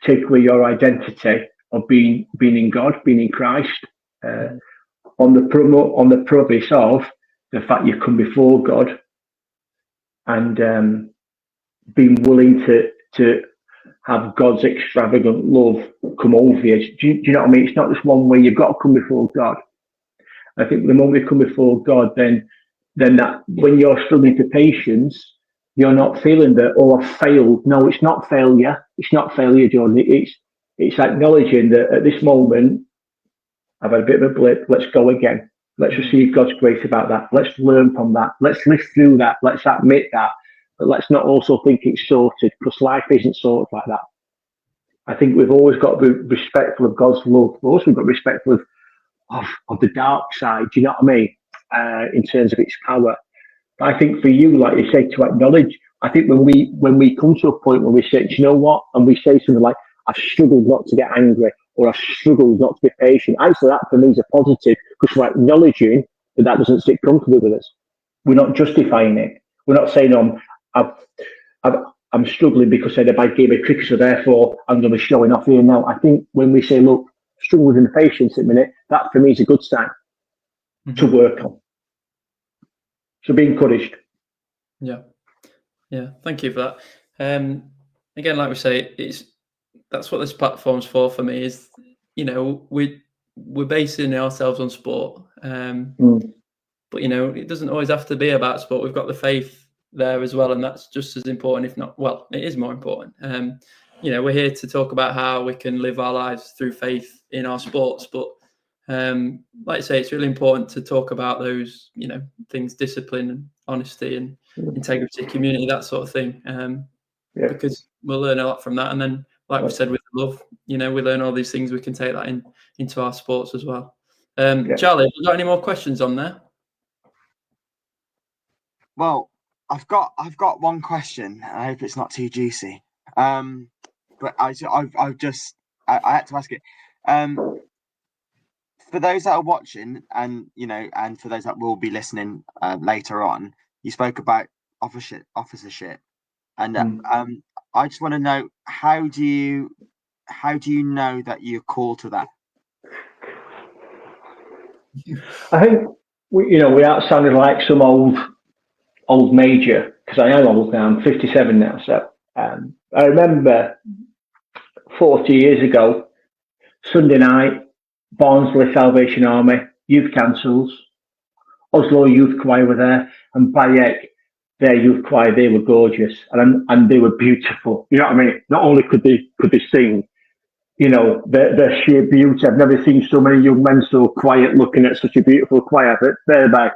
take away your identity of being in God, being in Christ, on the promise of the fact you come before God, and being willing to have God's extravagant love come over you. Do you know what I mean? It's not just one way. You've got to come before God. I think the moment you come before God, then that when you're struggling to patience, you're not feeling that, oh, I've failed. No, it's not failure. It's not failure, Jordan. It's acknowledging that at this moment, I've had a bit of a blip. Let's go again. Let's receive God's grace about that. Let's learn from that. Let's live through that. Let's admit that. But let's not also think it's sorted, because life isn't sorted like that. I think we've always got to be respectful of God's love. We've also got to be respectful of the dark side. Do you know what I mean? In terms of its power. But I think for you, like you say, to acknowledge, I think when we come to a point where we say, do you know what? And we say something like, I've struggled not to get angry, or I've struggled not to be patient. Actually, that for me is a positive, because we're acknowledging that doesn't sit comfortably with us. We're not justifying it. We're not saying, I'm struggling because I had a bad game of cricket, so therefore I'm going to be showing off here now. I think when we say, look, struggle with impatience at the minute, that for me is a good sign to work on. So be encouraged. Yeah. Thank you for that. Again, like we say, that's what this platform's for me. Is we're basing ourselves on sport, but it doesn't always have to be about sport. We've got the faith there as well, and that's just as important, if not, well, it is more important. We're here to talk about how we can live our lives through faith in our sports, but like I say, it's really important to talk about those things: discipline and honesty and integrity, community, that sort of thing, because we'll learn a lot from that. And then, like we said, with love, we learn all these things. We can take that into our sports as well. Charlie, have you got any more questions on there? Well, I've got one question. I hope it's not too juicy. But I had to ask it. For those that are watching, and and for those that will be listening later on, you spoke about officership, and I just want to know, how do you know that you're called to that? I think without sounding like some old major, because I am old now. I'm 57 now, so I remember 40 years ago, Sunday night, Barnsley Salvation Army, youth councils, Oslo Youth Choir were there, and Bayek, their youth choir, they were gorgeous and they were beautiful. You know what I mean? Not only could they sing, you know, their sheer beauty. I've never seen so many young men so quiet looking at such a beautiful choir. But thereby,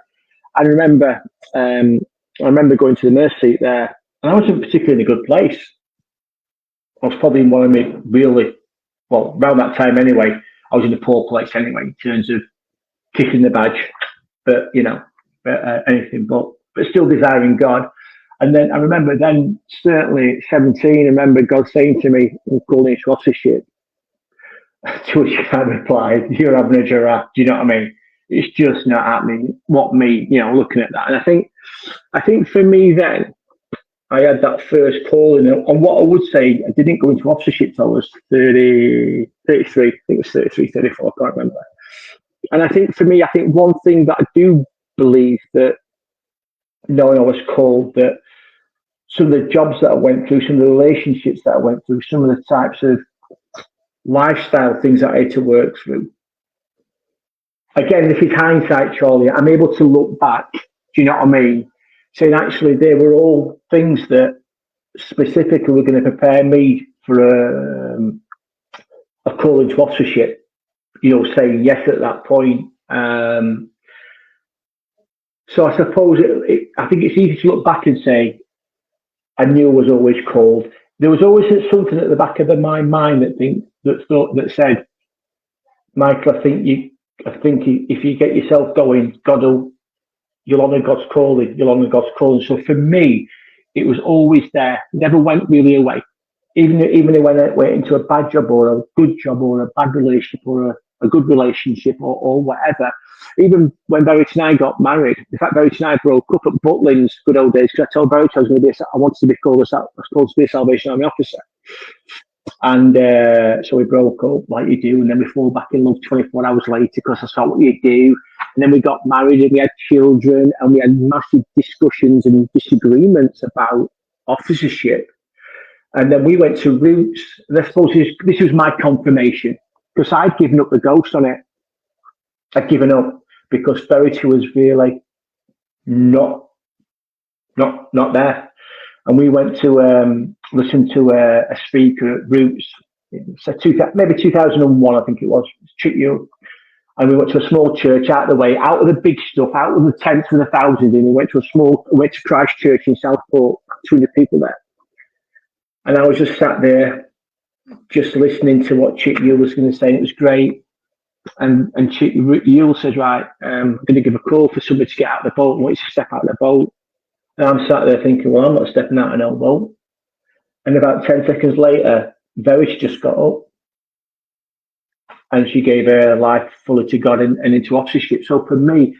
I remember going to the nurse seat there, and I wasn't particularly in a good place. I was probably in one of my really, well, around that time anyway, I was in a poor place anyway in terms of kissing the badge, but you know, anything but still desiring God. And then I remember then, certainly at 17, I remember God saying to me, calling into officership, to which I replied, "You're having a giraffe." Do you know what I mean? It's just not happening. What me, you know, looking at that. And I think for me then, I had that first calling. And what I would say, I didn't go into officership till I was 33, I think it was 33, 34, I can't remember. And I think for me, I think one thing that I do believe that knowing I was called, that some of the jobs that I went through, some of the relationships that I went through, some of the types of lifestyle things that I had to work through. Again, this is hindsight, Charlie. I'm able to look back, do you know what I mean? Saying actually they were all things that specifically were going to prepare me for a call into officership, you know, saying yes at that point. So I suppose I think it's easy to look back and say, I knew I was always called. There was always something at the back of my mind that said, Michael, I think if you get yourself going, you'll honour God's calling. You'll honour God's calling. So for me, it was always there. Never went really away. Even when I went into a bad job or a good job or a bad relationship or a good relationship or whatever. Even when Verity and I got married, in fact, Verity and I broke up at Butlins, good old days, because I told Verity I wanted to be called to be a Salvation Army officer. And so we broke up like you do, and then we fall back in love 24 hours later because I saw what you do. And then we got married and we had children and we had massive discussions and disagreements about officership. And then we went to Roots. And I suppose this was my confirmation because I'd given up the ghost on it. I'd given up because Verity was really not there. And we went to listen to a speaker at Roots, so maybe 2001, I think it was, and we went to a small church out of the way, out of the big stuff, out of the tents with 1,000 in. We went to Christ Church in Southport, 200 people there. And I was just sat there, just listening to what Chick Yule was going to say, and it was great. And Chick Yule says, right, I'm going to give a call for somebody to get out of the boat. I want you to step out of the boat. And I'm sat there thinking, well, I'm not stepping out of no boat. And about 10 seconds later, Verity just got up and she gave her life fully to God and into officership. So for me,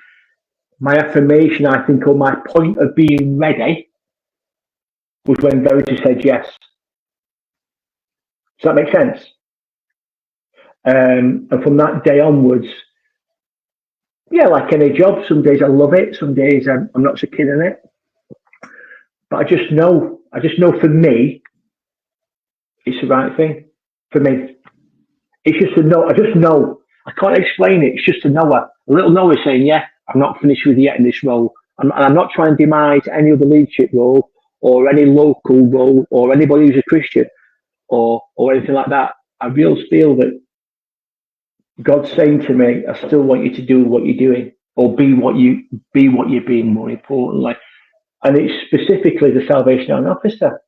my affirmation, I think, or my point of being ready was when Verity said yes. Does that make sense? And from that day onwards, yeah, like any job, some days I love it, some days I'm not so keen on it. But I just know for me, it's the right thing for me. It's just a no. I just know. I can't explain it. It's just a Noah. A little Noah saying, yeah, I'm not finished with you yet in this role. I'm not trying to demise any other leadership role or any local role or anybody who's a Christian or anything like that. I really feel that God's saying to me, I still want you to do what you're doing or be what you're being, more importantly. And it's specifically the Salvation Army officer.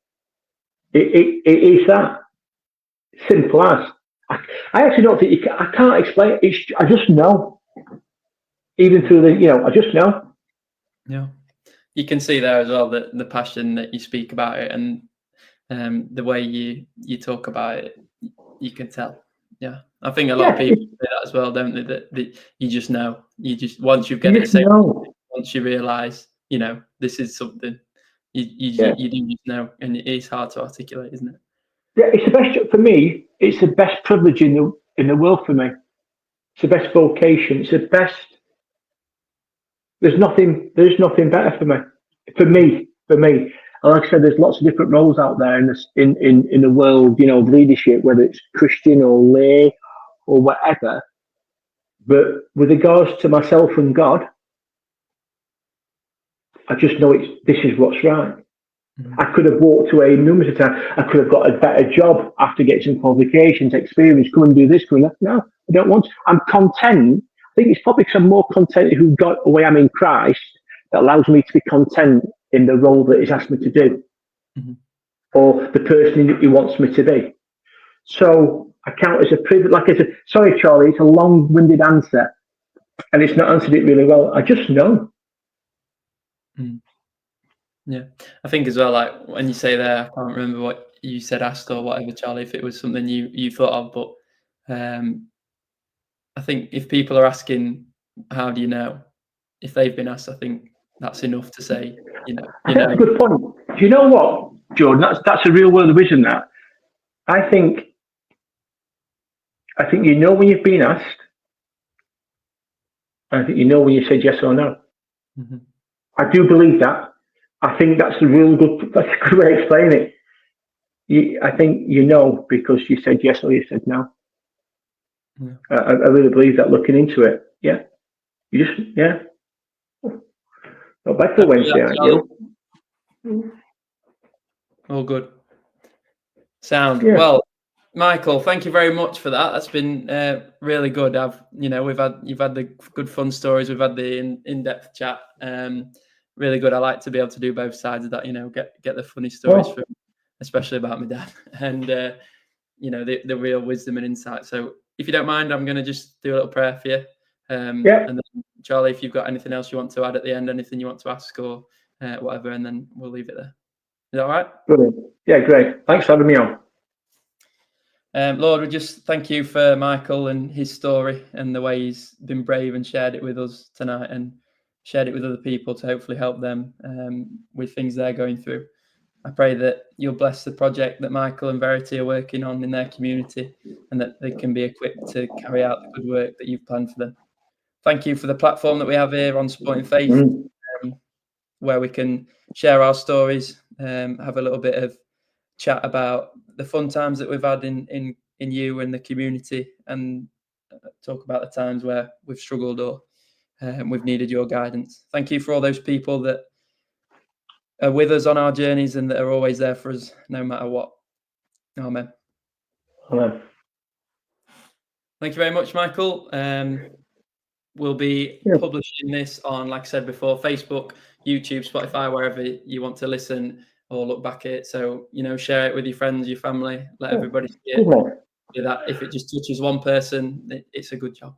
It is that simple as. I actually don't think I can't explain it. I just know. Even through I just know. Yeah, you can see there as well the passion that you speak about it and the way you talk about it. You can tell. Yeah, I think a lot of people say that as well, don't they? That you just know. You just once you get it, once you realise, this is something you do just know, and it is hard to articulate, isn't it? Yeah, it's the best for me. It's the best privilege in the world for me. It's the best vocation. It's the best. There's nothing better for me. For me. And like I said, there's lots of different roles out there in this, in the world, you know, of leadership, whether it's Christian or lay or whatever. But with regards to myself and God, I just know this is what's right. I could have walked away numerous of times. I could have got a better job after getting some qualifications, experience, come and do this, come and that. No, I don't want to. I'm content. I think it's probably because I'm more content who got away I'm in Christ that allows me to be content in the role that He's asked me to do, or the person that He wants me to be. So I count as a privilege. Like I said, sorry, Charlie, it's a long-winded answer, and it's not answered it really well. I just know. Yeah, I think as well, like when you say there, I can't remember what you said, asked or whatever, Charlie, if it was something you thought of, but I think if people are asking, how do you know? If they've been asked, I think that's enough to say, you know. That's a good point. Do you know what, Jordan? That's a real world of wisdom. That I think you know when you've been asked. I think you know when you said yes or no. I do believe that. I think that's a real good. That's a good way to explain it. I think you know because you said yes or you said no. Yeah. I really believe that. Looking into it, yeah. You just Not bad for Wednesday, aren't you? All good. Sound. Yeah. Well, Michael, thank you very much for that. That's been really good. You've had the good fun stories. We've had the in-depth chat. Really good. I like to be able to do both sides of that. You know, get the funny stories from, especially about my dad, and the real wisdom and insight. So, if you don't mind, I'm going to just do a little prayer for you. And then Charlie, if you've got anything else you want to add at the end, anything you want to ask or whatever, and then we'll leave it there. Is that all right? Brilliant. Yeah, great. Thanks for having me on. Lord, we just thank you for Michael and his story and the way he's been brave and shared it with us tonight and shared it with other people to hopefully help them with things they're going through. I pray that you'll bless the project that Michael and Verity are working on in their community and that they can be equipped to carry out the good work that you've planned for them. Thank you for the platform that we have here on Supporting Faith, where we can share our stories, have a little bit of chat about the fun times that we've had in you and the community, and talk about the times where we've struggled or we've needed your guidance. Thank you for all those people that are with us on our journeys and that are always there for us no matter what. Amen. Amen. Thank you very much, Michael. We'll be publishing this on, like I said before, Facebook, YouTube, Spotify, wherever you want to listen or look back at it. So, share it with your friends, your family, let everybody see it. Do that. If it just touches one person, it's a good job.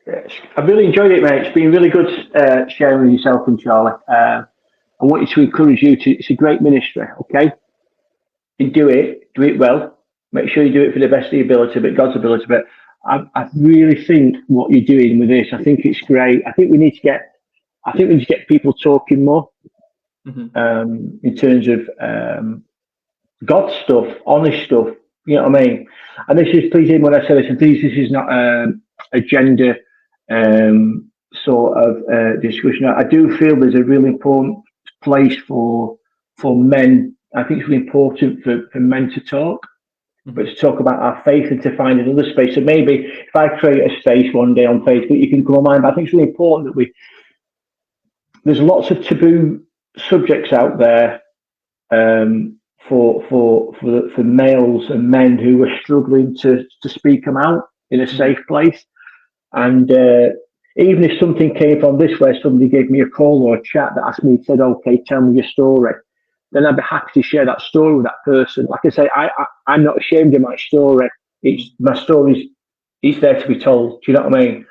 Yes. I've really enjoyed it, mate. It's been really good sharing with yourself and Charlie. I want you to encourage you it's a great ministry, okay? You do it well. Make sure you do it for the best of your ability, but God's ability. But I really think what you're doing with this, I think it's great. I think we need to get people talking more in terms of God stuff, honest stuff. You know what I mean? And this is, please, when I say this, please, this is not a gender sort of discussion. I do feel there's a really important place for men. I think it's really important for men to talk, but to talk about our faith and to find another space. So maybe if I create a space one day on Facebook, you can come online. But I think it's really important that there's lots of taboo subjects out there for males and men who are struggling to speak them out in a safe place. And even if something came from this where somebody gave me a call or a chat that asked me, said, okay, tell me your story, then I'd be happy to share that story with that person. Like I say, I'm not ashamed of my story. My story is there to be told. Do you know what I mean?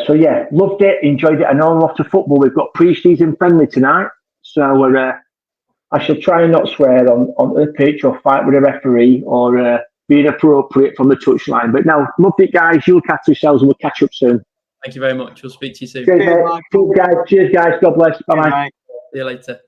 So yeah, loved it, enjoyed it. I know I'm off to football. We've got pre-season friendly tonight, so I shall try and not swear on the pitch or fight with a referee or be inappropriate from the touchline. But no, loved it, guys. You'll catch yourselves and we'll catch up soon. Thank you very much. We'll speak to you soon. Cheers, guys. Cheers, guys. God bless. Bye-bye. See you later.